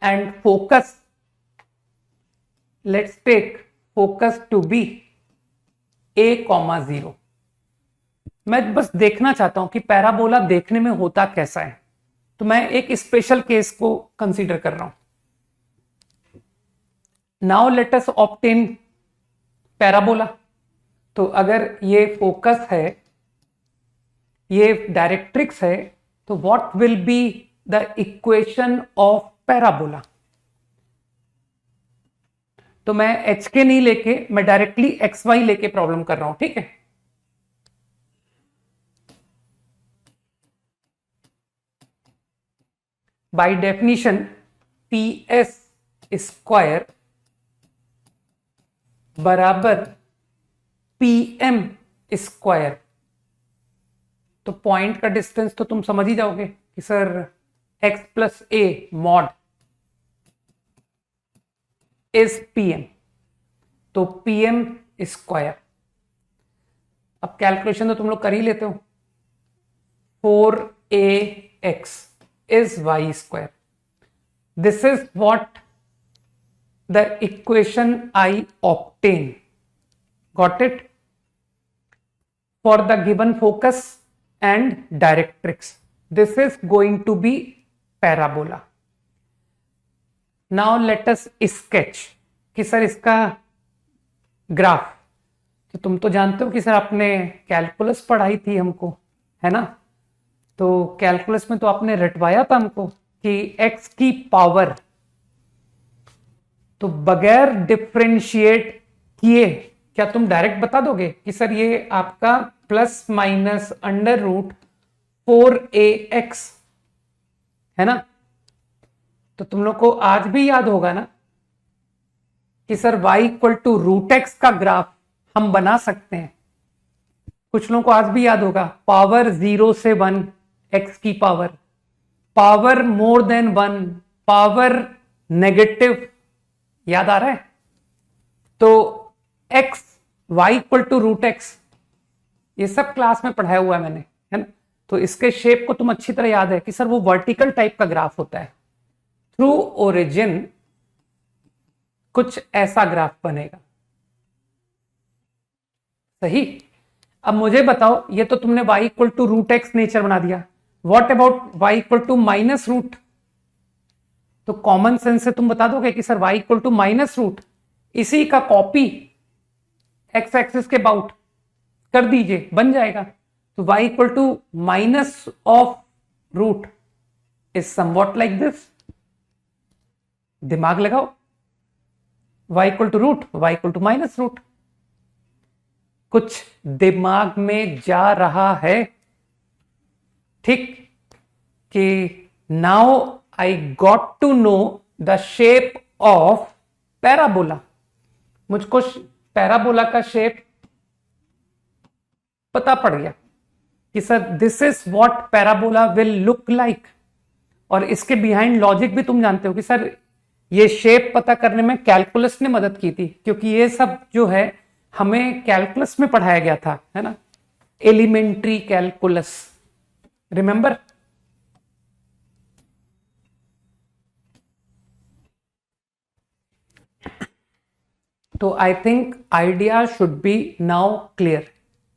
and focus, let's take focus to be a comma 0। मैं बस देखना चाहता हूं कि पैराबोला देखने में होता कैसा है, तो मैं एक स्पेशल केस को कंसीडर कर रहा हूं। Now let us obtain parabola. तो अगर ये फोकस है, ये डायरेक्ट्रिक्स है, तो what will be the equation of parabola. तो मैं एच के नहीं लेके मैं डायरेक्टली एक्स वाई लेके प्रॉब्लम कर रहा हूं। ठीक है, by definition P S square बराबर पीएम स्क्वायर। तो पॉइंट का डिस्टेंस तो तुम समझ ही जाओगे कि sir x plus A mod is PM, तो पीएम स्क्वायर। अब कैलकुलेशन तो तुम लोग कर ही लेते हो। 4ax is Y square. This is what the equation I obtain. Got it? For the given focus and directrix, this is going to be parabola. Now let us sketch कि sir इसका graph, तो तुम तो जानते हो कि sir आपने calculus पढ़ाई थी हमको, है ना। तो कैलकुलस में तो आपने रटवाया था हमको कि x की पावर, तो बगैर डिफरेंशिएट किए क्या तुम डायरेक्ट बता दोगे कि सर ये आपका plus minus under root 4ax है ना। तो तुम लोग को आज भी याद होगा ना कि sir y equal to root X का ग्राफ हम बना सकते हैं। कुछ लोगों को आज भी याद होगा पावर 0 से 1 x की power more than 1 power negative, याद आ रहा है। तो x y equal to root X, ये सब क्लास में पढ़ाया हुआ है मैंने, है ना। तो इसके शेप को तुम अच्छी तरह याद है कि सर वो वर्टिकल टाइप का ग्राफ होता है। थ्रू ओरिजिन कुछ ऐसा ग्राफ बनेगा, सही। अब मुझे बताओ, ये तो तुमने y equal to root X nature बना दिया, what about y equal to minus root. तो कॉमन सेंस से तुम बता दोगे कि sir y equal to minus root, इसी का कॉपी एक्स एक्सिस के बाउट कर दीजिए, बन जाएगा। तो y equal to minus of root is somewhat like this. दिमाग लगाओ, y equal to root, y equal to minus root. कुछ दिमाग में जा रहा है, ठीक, कि now I got to know the shape of parabola. मुझको पैराबोला का शेप पता पड़ गया कि sir this is what parabola will look like. और इसके बिहाइंड लॉजिक भी तुम जानते हो कि सर ये शेप पता करने में कैलकुलस ने मदद की थी, क्योंकि ये सब जो है हमें कैलकुलस में पढ़ाया गया था, है ना, एलिमेंट्री कैलकुलस, रिमेंबर। तो I think idea should be now clear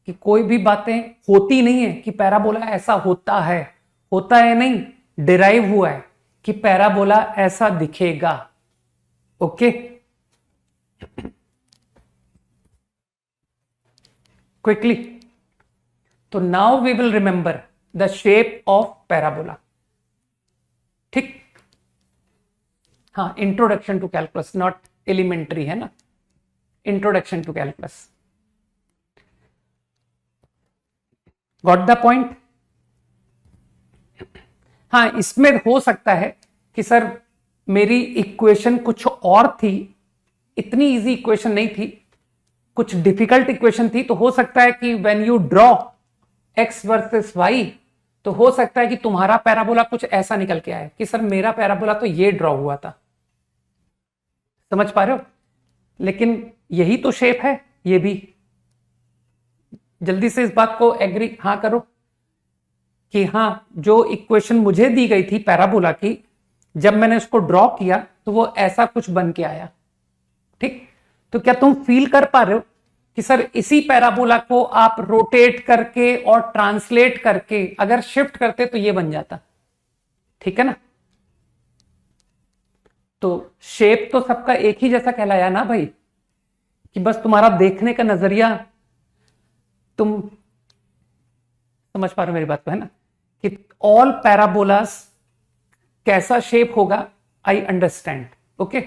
कि कोई भी बातें होती नहीं है कि पैराबोला ऐसा होता है नहीं, डिराइव हुआ है कि पैराबोला ऐसा दिखेगा। ओके, क्विकली, तो now we will remember the shape of parabola. ठीक, हाँ, introduction to calculus, not elementary, है ना, introduction to calculus. Got the point? हाँ, इसमें हो सकता है कि सर मेरी इक्वेशन कुछ और थी, इतनी इजी इक्वेशन नहीं थी, कुछ डिफिकल्ट इक्वेशन थी, तो हो सकता है कि when you draw x versus y, तो हो सकता है कि तुम्हारा पैराबोला कुछ ऐसा निकल के आए कि सर मेरा पैराबोला तो ये ड्रॉ हुआ था। समझ पा रहे हो? लेकिन यही तो शेप है, ये भी। जल्दी से इस बात को एग्री हाँ करो कि हाँ, जो इक्वेशन मुझे दी गई थी पैराबोला की, जब मैंने उसको ड्रॉ किया तो वो ऐसा कुछ बन के आया। ठीक, तो क्या तुम फील कर पा रहे हो कि सर इसी पैराबोला को आप रोटेट करके और ट्रांसलेट करके अगर शिफ्ट करते तो ये बन जाता। ठीक है ना? तो शेप तो सबका एक ही जैसा कहलाया ना भाई, कि बस तुम्हारा देखने का नजरिया, तुम समझ पा रहे हो मेरी बात को, है ना, कि ऑल पैराबोलास कैसा शेप होगा, आई अंडरस्टैंड। ओके,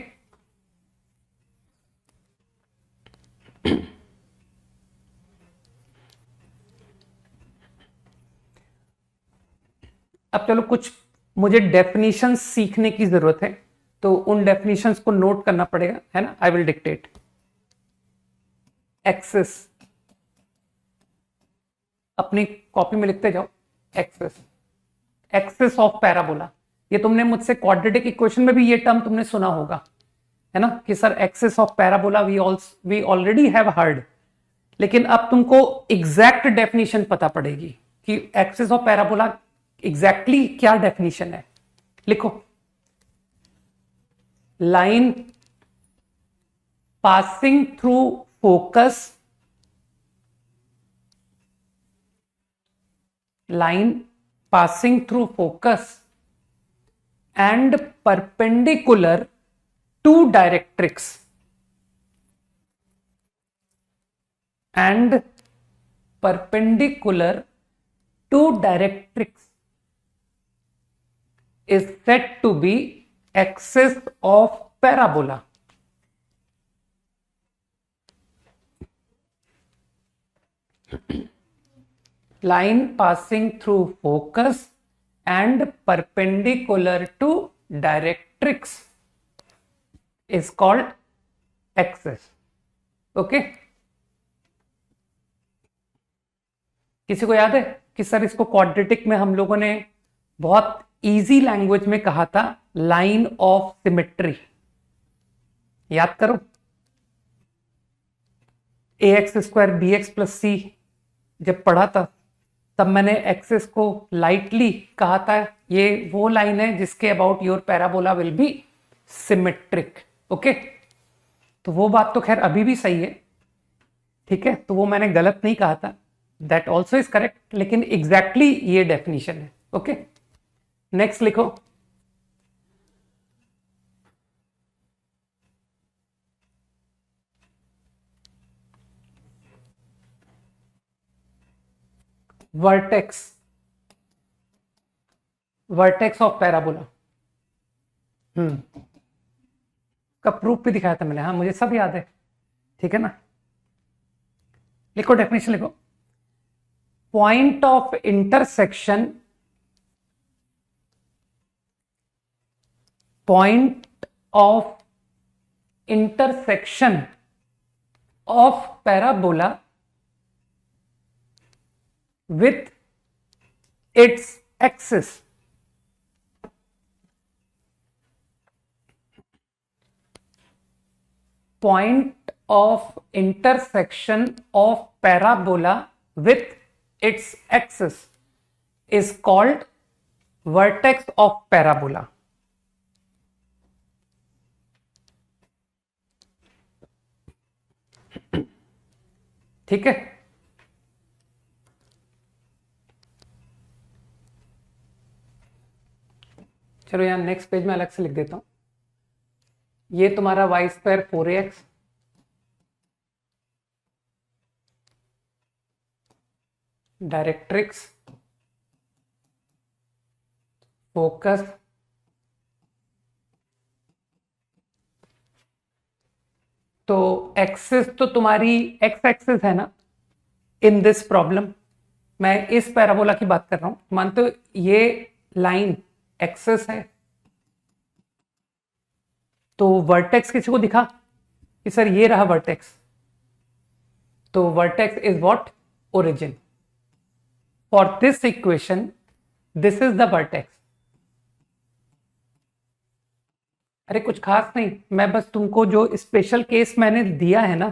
अब चलो कुछ मुझे डेफिनेशन सीखने की जरूरत है, तो उन डेफिनेशंस को नोट करना पड़ेगा, है ना। I will dictate. एक्सिस, अपनी कॉपी में लिखते जाओ। एक्सिस, एक्सिस ऑफ पैराबोला, ये तुमने मुझसे क्वाड्रेटिक इक्वेशन में भी ये टर्म तुमने सुना होगा, है ना, कि sir axis of parabola we already have heard. लेकिन अब तुमको एग्जैक्ट डेफिनेशन पता पड़ेगी कि एक्सिस ऑफ पैराबोला एग्जैक्टली क्या डेफिनेशन है। लिखो, line passing through focus, line passing through focus and perpendicular to directrix, and perpendicular to directrix is said to be axis of parabola. Line passing through focus and perpendicular to directrix is called axis. Okay, किसी को याद है कि sir इसको quadratic में हम लोगों ने बहुत इजी लैंग्वेज में कहा था, लाइन ऑफ सिमेट्री। याद करो, ax² bx + c जब पढ़ा था तब मैंने एक्सिस को लाइटली कहा था, ये वो लाइन है जिसके about your parabola will be symmetric. Okay, तो वो बात तो खैर अभी भी सही है, ठीक है, तो वो मैंने गलत नहीं कहा था, दैट ऑल्सो इज करेक्ट, लेकिन एग्जैक्टली ये डेफिनेशन है। ओके, नेक्स्ट लिखो, वर्टेक्स, वर्टेक्स ऑफ पैराबोला। का प्रूफ भी दिखाया था मैंने, हाँ मुझे सब याद है, ठीक है ना। लिखो, डेफिनेशन लिखो, point of intersection, point of intersection of parabola with its axis, point of intersection of parabola with its axis is called vertex of parabola. ठीक है, चलो यहां नेक्स्ट पेज में अलग से लिख देता हूं, ये तुम्हारा y² 4ax डायरेक्ट्रिक्स फोकस तो एक्सिस तो तुम्हारी एक्स एक्सिस है ना इन दिस प्रॉब्लम। मैं इस पैराबोला की बात कर रहा हूं। मानते हो ये लाइन एक्सिस है, तो वर्टेक्स किसी को दिखा कि सर ये रहा वर्टेक्स, तो vertex is what? Origin. For this equation this is the vertex. अरे कुछ खास नहीं, मैं बस तुमको जो स्पेशल केस मैंने दिया है ना,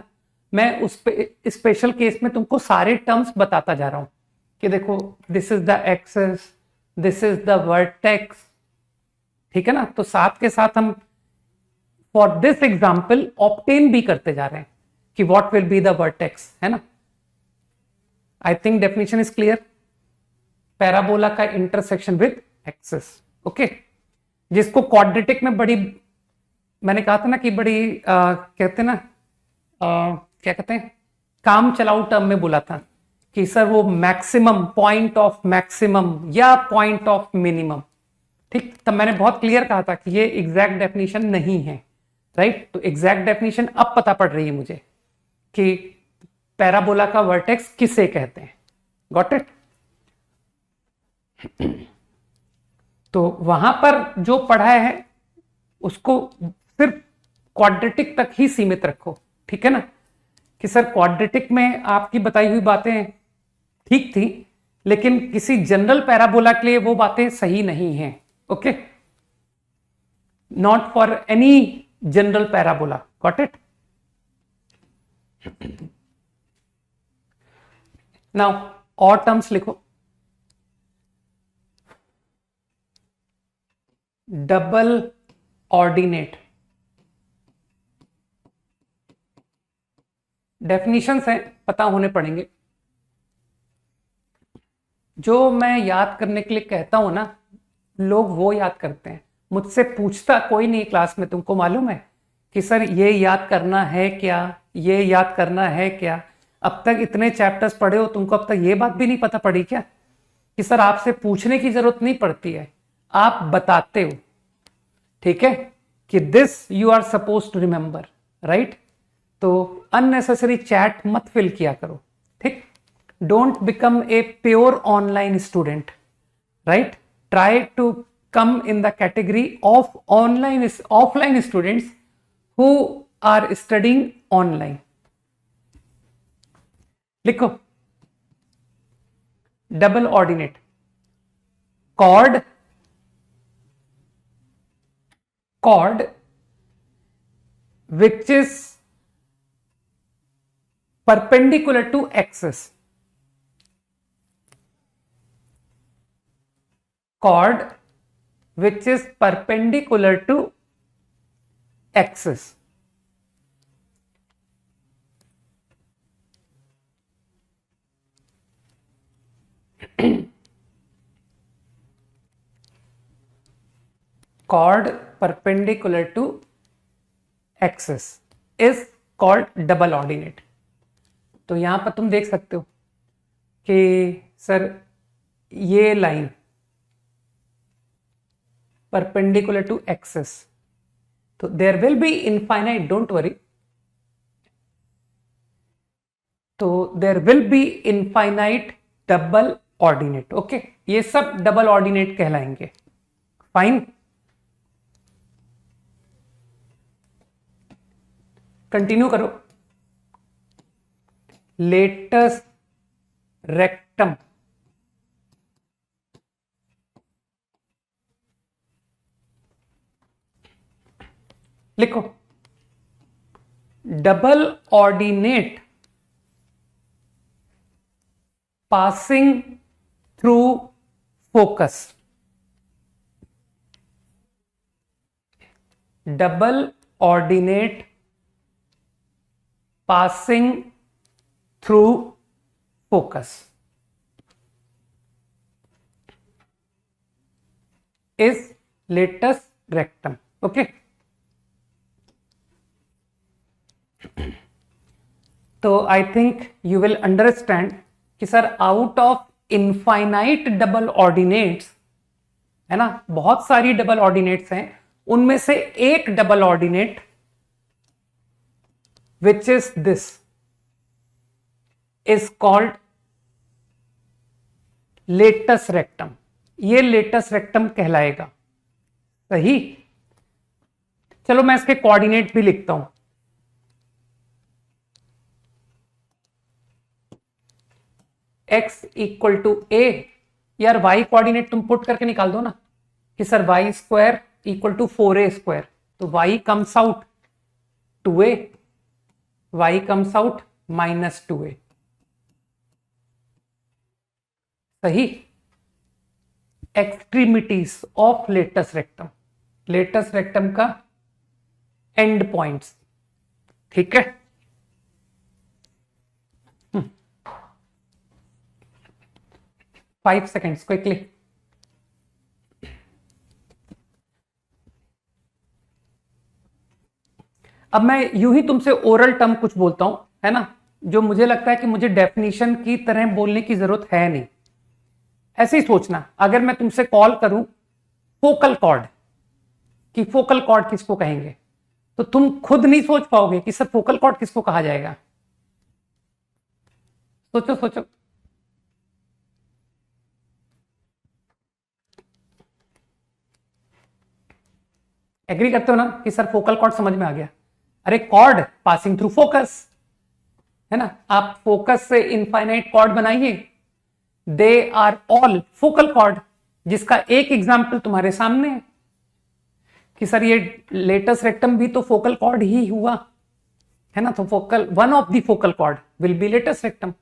मैं उस पे स्पेशल केस में तुमको सारे टर्म्स बताता जा रहा हूं कि देखो this is the axis, this is the vertex, ठीक है ना। तो साथ के साथ हम फॉर दिस एग्जाम्पल ऑब्टेन भी करते जा रहे हैं कि what will be the vertex, है ना। I think definition is clear. Parabola का इंटरसेक्शन विद एक्सिस, ओके। जिसको क्वाड्रेटिक में बड़ी, मैंने कहा था ना कि बड़ी कहते ना क्या कहते हैं, काम चलाऊ टर्म में बोला था कि सर वो मैक्सिमम, पॉइंट ऑफ मैक्सिमम या पॉइंट ऑफ मिनिमम, ठीक। तब मैंने बहुत क्लियर कहा था कि ये एग्जैक्ट डेफिनेशन नहीं है, राइट। तो एग्जैक्ट डेफिनेशन अब पता पड़ रही है मुझे कि पैराबोला का वर्टेक्स किसे कहते हैं। Got it. तो वहां पर जो पढ़ा है उसको सिर्फ क्वाड्रेटिक तक ही सीमित रखो, ठीक है ना। कि सर क्वाड्रेटिक में आपकी बताई हुई बातें ठीक थी, लेकिन किसी जनरल पैराबोला के लिए वो बातें सही नहीं हैं, okay. Not for any general parabola. Got it. Now और टर्म्स लिखो। Double ordinate. डेफिनेशंस हैं, पता होने पड़ेंगे। जो मैं याद करने के लिए कहता हूं ना, लोग वो याद करते हैं। मुझसे पूछता कोई नहीं क्लास में, तुमको मालूम है कि सर ये याद करना है क्या, ये याद करना है क्या। अब तक इतने चैप्टर्स पढ़े हो, तुमको अब तक ये बात भी नहीं पता पड़ी क्या कि सर आपसे पूछने की जरूरत नहीं पड़ती है, आप बताते हो, ठीक है, कि this you are suppose to remember, right. तो अननेसेसरी चैट मत फिल किया करो, ठीक। Don't become a pure online student, right. Try to come in the category of offline students who are studying online. लिखो double ordinate. chord which is perpendicular to axis. chord which is perpendicular to axis. chord perpendicular to axis is called double ordinate. तो यहां पर तुम देख सकते हो कि sir ये लाइन perpendicular to axis, तो there will be infinite, don't worry, तो there will be infinite double ordinate, okay। ये सब डबल ऑर्डिनेट कहलाएंगे, फाइन। कंटिन्यू करो। लेटस रेक्टम, लिखो double ordinate passing through focus. Double ordinate passing through focus is latus rectum, okay. तो I think you will understand कि sir out of infinite double ordinates, है ना, बहुत सारी double ordinates हैं, उनमें से एक double ordinate which is this is called latus rectum. ये लेटस रेक्टम कहलाएगा. सही. चलो मैं इसके कोऑर्डिनेट भी लिखता हूं. x इक्वल टू ए. यार y कोऑर्डिनेट तुम पुट करके निकाल दो ना कि sir Y square equal to 4a square. तो y comes out 2a, y comes out -2a. सही. Extremities of latus rectum. Latus rectum का एंड पॉइंट्स. ठीक है. 5 seconds क्विकली. अब मैं यूं ही तुमसे ओरल टर्म कुछ बोलता हूं, है ना, जो मुझे लगता है कि मुझे डेफिनेशन की तरह बोलने की जरूरत है नहीं. ऐसे ही सोचना. अगर मैं तुमसे कॉल करूं फोकल कॉर्ड, कि फोकल कॉर्ड किसको कहेंगे, तो तुम खुद नहीं सोच पाओगे कि सर फोकल कॉर्ड किसको कहा जाएगा. सोचो सोचो. एग्री करते हो ना कि सर फोकल कॉर्ड समझ में आ गया. अरे कॉर्ड पासिंग थ्रू फोकस, है ना. आप फोकस से इनफाइनाइट कॉर्ड बनाइए. They are all focal chord. जिसका एक एग्जाम्पल तुम्हारे सामने है कि सर ये लेटस रेक्टम भी तो फोकल कॉर्ड ही हुआ, है ना. तो focal one of the focal chord will be latus rectum.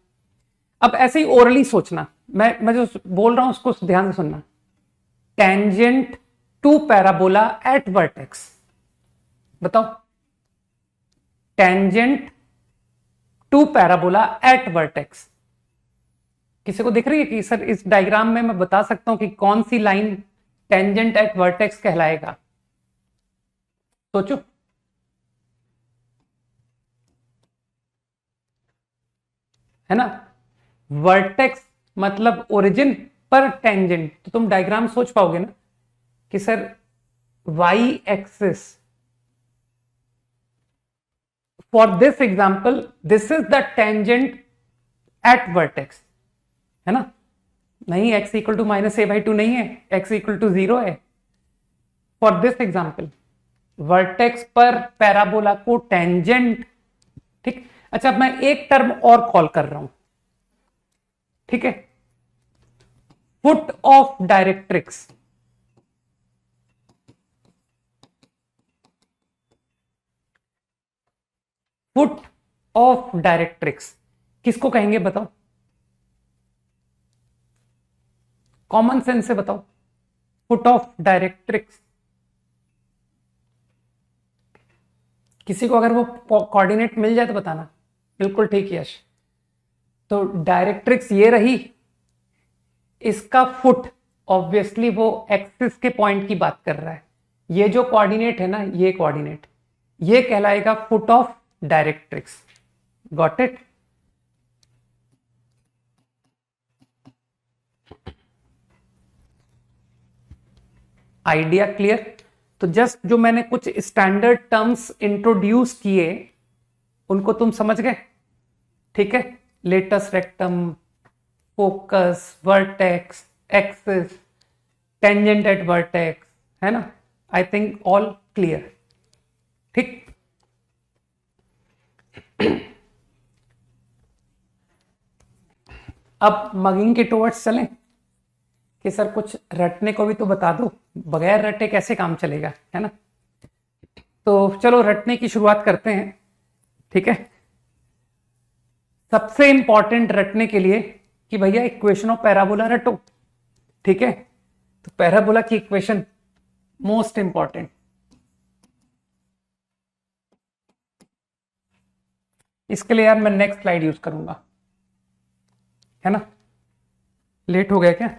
अब ऐसे ही ओरली सोचना. मैं जो बोल रहा हूं उसको ध्यान से सुनना. Tangent to parabola at vertex. बताओ. Tangent to parabola at vertex. किसी को दिख रही है कि सर इस डायग्राम में मैं बता सकता हूं कि कौन सी लाइन टेंजेंट एट वर्टेक्स कहलाएगा. सोचो. है ना. वर्टेक्स मतलब ओरिजिन पर टेंजेंट. तो तुम डायग्राम सोच पाओगे ना कि sir Y axis for this example this is the tangent at vertex, है ना. नहीं, x इक्वल टू -a/2 नहीं है, x इक्वल टू 0 है. फॉर दिस एग्जाम्पल वर्टेक्स पर पैराबोला को टेंजेंट. ठीक. अच्छा, अब मैं एक टर्म और कॉल कर रहा हूं. ठीक है. Foot of directrix. Foot of directrix किसको कहेंगे बताओ. कॉमन सेंस से बताओ. Foot of directrix. किसी को अगर वो कोऑर्डिनेट मिल जाए तो बताना. बिल्कुल ठीक यश. तो डायरेक्ट्रिक्स ये रही. इसका फुट ऑब्वियसली वो एक्सिस के पॉइंट की बात कर रहा है. ये जो कोऑर्डिनेट है ना, ये कोऑर्डिनेट, ये कहलाएगा foot of directrix. Got it. Idea clear. तो जस्ट जो मैंने कुछ स्टैंडर्ड टर्म्स इंट्रोड्यूस किए उनको तुम समझ गए. ठीक है. Latus rectum, focus, vertex, axis, tangent at vertex, है ना. I think all clear. ठीक. अब मगिंग के टुवर्ड्स चलें कि सर कुछ रटने को भी तो बता दो. बगैर रटे कैसे काम चलेगा, है ना. तो चलो रटने की शुरुआत करते हैं. ठीक है. सबसे इंपॉर्टेंट रटने के लिए कि भैया इक्वेशन ऑफ पैराबोला रटो. ठीक है. तो पैराबोला की इक्वेशन मोस्ट इंपॉर्टेंट. इसके लिए यार मैं नेक्स्ट स्लाइड यूज करूंगा, है ना. लेट हो गया क्या.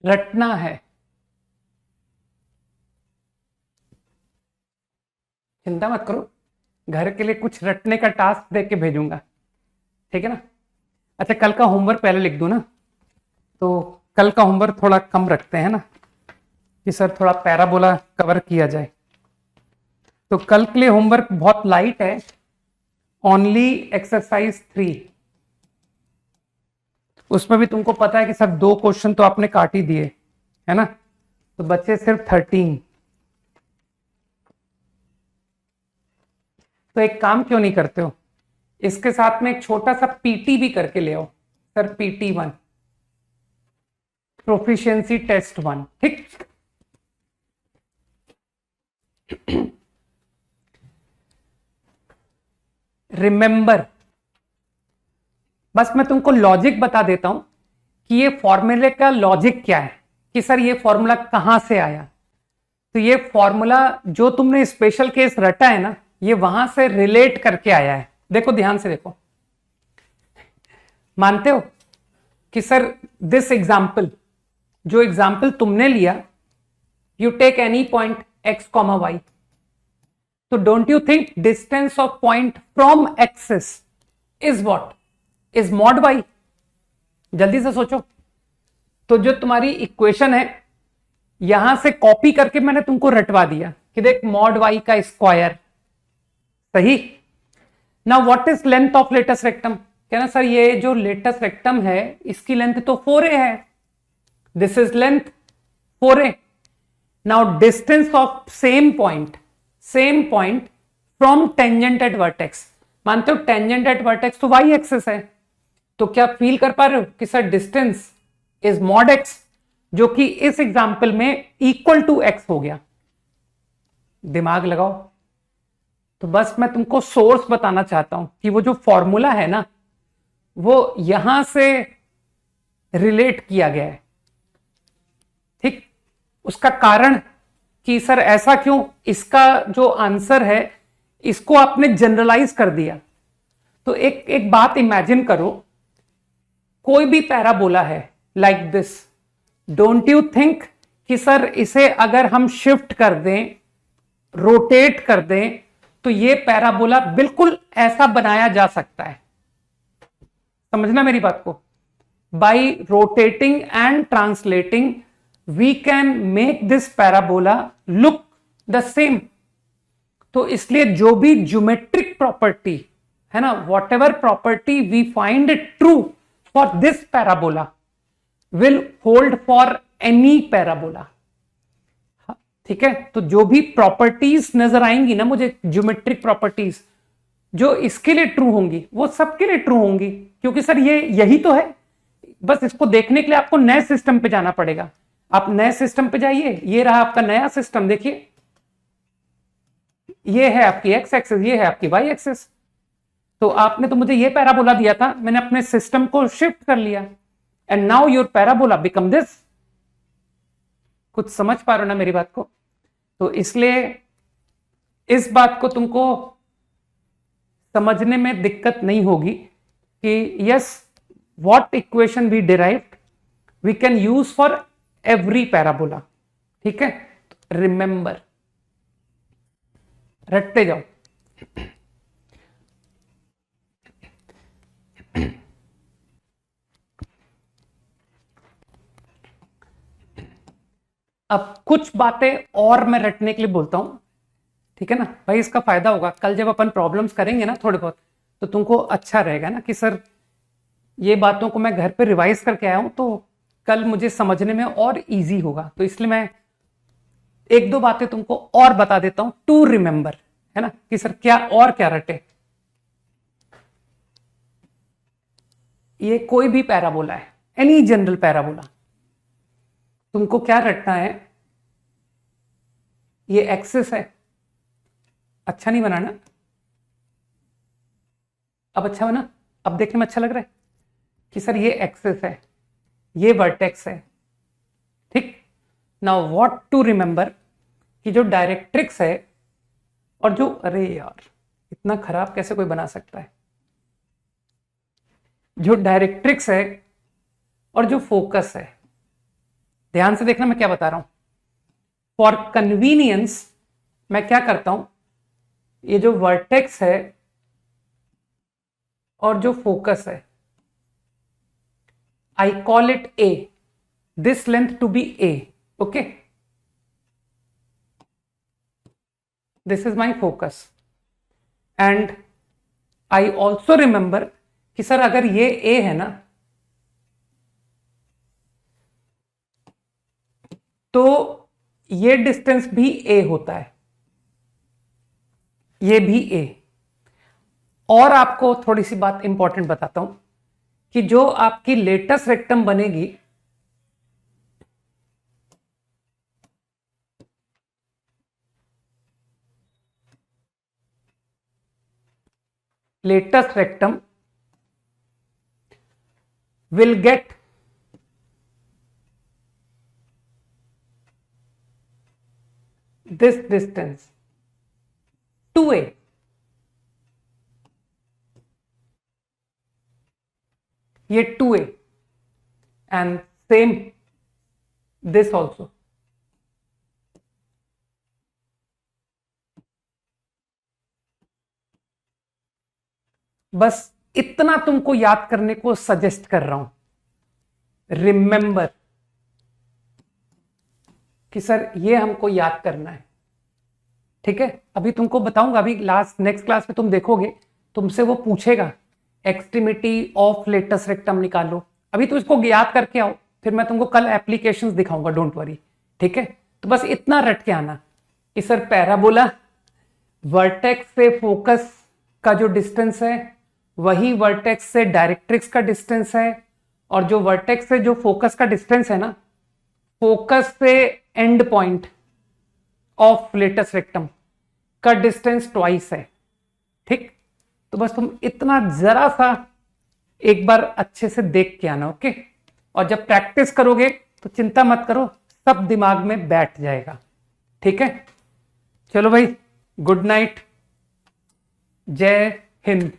रटना है, चिंता मत करो, घर के लिए कुछ रटने का टास्क दे के भेजूंगा, ठीक है ना। अच्छा, कल का होमवर्क पहले लिख दूं ना, तो कल का होमवर्क थोड़ा कम रखते हैं ना, कि सर थोड़ा पैराबोला कवर किया जाए। तो कल के लिए होमवर्क बहुत लाइट है, ओनली एक्सरसाइज 3। उसमें भी तुमको पता है कि सर 2 क्वेश्चन तो आपने काट ही दिए, है ना, तो बच्चे सिर्फ 13। तो एक काम क्यों नहीं करते हो, इसके साथ में एक छोटा सा पीटी भी करके ले आओ, सर PT 1 प्रोफिशिएंसी टेस्ट 1, ठीक। रिमेंबर, बस मैं तुमको लॉजिक बता देता हूं कि ये फॉर्मूले का लॉजिक क्या है, कि सर ये फॉर्मूला कहां से आया। तो ये फॉर्मूला जो तुमने स्पेशल केस रटा है ना, ये वहां से रिलेट करके आया है। देखो ध्यान से देखो, मानते हो कि सर दिस एग्जाम्पल, जो एग्जाम्पल तुमने लिया, you take any point x, y, तो don't you think distance of point from axis is what, is mod y। जल्दी से सोचो, तो जो तुम्हारी इक्वेशन है, यहां से कॉपी करके मैंने तुमको रटवा दिया कि देख मॉड y का स्क्वायर, सही। Now what is length of latus rectum, कहना सर ये जो लेटस रेक्टम है इसकी लेंथ तो 4a है, this is length 4a। Now distance of same point from tangent at vertex, मानते हो टेंजेंट एट वर्टेक्स तो y एक्सिस है, तो क्या फील कर पा रहे हो कि sir distance is mod x, जो कि इस एग्जाम्पल में इक्वल टू x हो गया। दिमाग लगाओ। तो बस मैं तुमको सोर्स बताना चाहता हूं कि वो जो फॉर्मूला है ना, वो यहां से रिलेट किया गया है, ठीक। उसका कारण कि सर ऐसा क्यों, इसका जो आंसर है इसको आपने जनरलाइज कर दिया। तो एक बात इमेजिन करो, कोई भी पैराबोला है like this, don't you think कि सर इसे अगर हम शिफ्ट कर दें, रोटेट कर दें, तो ये पैराबोला बिल्कुल ऐसा बनाया जा सकता है। समझना मेरी बात को, by rotating and translating we can make this parabola look the same. तो इसलिए जो भी ज्योमेट्रिक प्रॉपर्टी है ना, whatever property we find it true for this parabola will hold for any parabola, ठीक है। तो जो भी प्रॉपर्टीज नजर आएंगी ना मुझे, ज्योमेट्रिक प्रॉपर्टीज जो इसके लिए ट्रू होंगी वो सबके लिए ट्रू होंगी, क्योंकि सर ये यही तो है। बस इसको देखने के लिए आपको नए सिस्टम पे जाना पड़ेगा। आप नए सिस्टम पे जाइए, ये रहा आपका नया सिस्टम, देखिए ये है आपकी एक्स एक्सिस, ये है आपकी वाई एक्सिस। तो आपने तो मुझे ये पैराबोला दिया था, मैंने अपने सिस्टम को शिफ्ट कर लिया, and now your parabola become this. कुछ समझ पा रहे हो ना मेरी बात को। तो इसलिए इस बात को तुमको समझने में दिक्कत नहीं होगी कि yes, what equation we derived we can use for every parabola, ठीक है। रिमेंबर, रटते जाओ। अब कुछ बातें और मैं रटने के लिए बोलता हूं, ठीक है ना भाई, इसका फायदा होगा कल जब अपन प्रॉब्लम्स करेंगे ना थोड़े बहुत, तो तुमको अच्छा रहेगा ना कि सर ये बातों को मैं घर पे रिवाइज करके आया हूं, तो कल मुझे समझने में और इजी होगा। तो इसलिए मैं एक दो बातें तुमको और बता देता हूं टू रिमेंबर, है ना, कि सर क्या और क्या रटे। ये कोई भी पैराबोला है, एनी जनरल पैराबोला, तुमको क्या रटना है, ये एक्सिस है, अच्छा नहीं बना ना, अब अच्छा बना, अब देखने में अच्छा लग रहा है कि सर ये एक्सिस है, ये वर्टेक्स है, ठीक। नाउ व्हाट टू रिमेंबर, कि जो डायरेक्ट्रिक्स है और जो, अरे यार इतना खराब कैसे कोई बना सकता है, जो डायरेक्ट्रिक्स है और जो फोकस है, ध्यान से देखना मैं क्या बता रहा हूं। फॉर कन्वीनियंस मैं क्या करता हूं, ये जो वर्टेक्स है और जो फोकस है, I call it A, this length to be A, okay, this is my focus. And I also remember कि सर अगर ये ए है ना, तो ये डिस्टेंस भी ए होता है, ये भी ए। और आपको थोड़ी सी बात इंपॉर्टेंट बताता हूं कि जो आपकी लेटस रेक्टम बनेगी, latus rectum will get this distance 2a, ये 2a, and same this also, बस इतना तुमको याद करने को सजेस्ट कर रहा हूं। रिमेंबर कि सर ये हमको याद करना है, ठीक है। अभी तुमको बताऊंगा, अभी लास्ट नेक्स्ट क्लास में तुम देखोगे, तुमसे वो पूछेगा एक्सट्रीमिटी ऑफ लेटस रेक्टम निकालो। अभी तो इसको याद करके आओ, फिर मैं तुमको कल एप्लीकेशंस दिखाऊंगा, डोंट वरी, ठीक है। तो बस इतना रट के आना कि सर पैराबोला, वर्टेक्स से फोकस का जो डिस्टेंस है वही वर्टेक्स से डायरेक्ट्रिक्स का डिस्टेंस है, और जो वर्टेक्स से जो फोकस का डिस्टेंस है ना, फोकस से end point of latus rectum का डिस्टेंस ट्वाइस है, ठीक। तो बस तुम इतना जरा सा एक बार अच्छे से देख के आना, ओके। और जब प्रैक्टिस करोगे तो चिंता मत करो, सब दिमाग में बैठ जाएगा, ठीक है। चलो भाई, गुड नाइट, जय हिंद।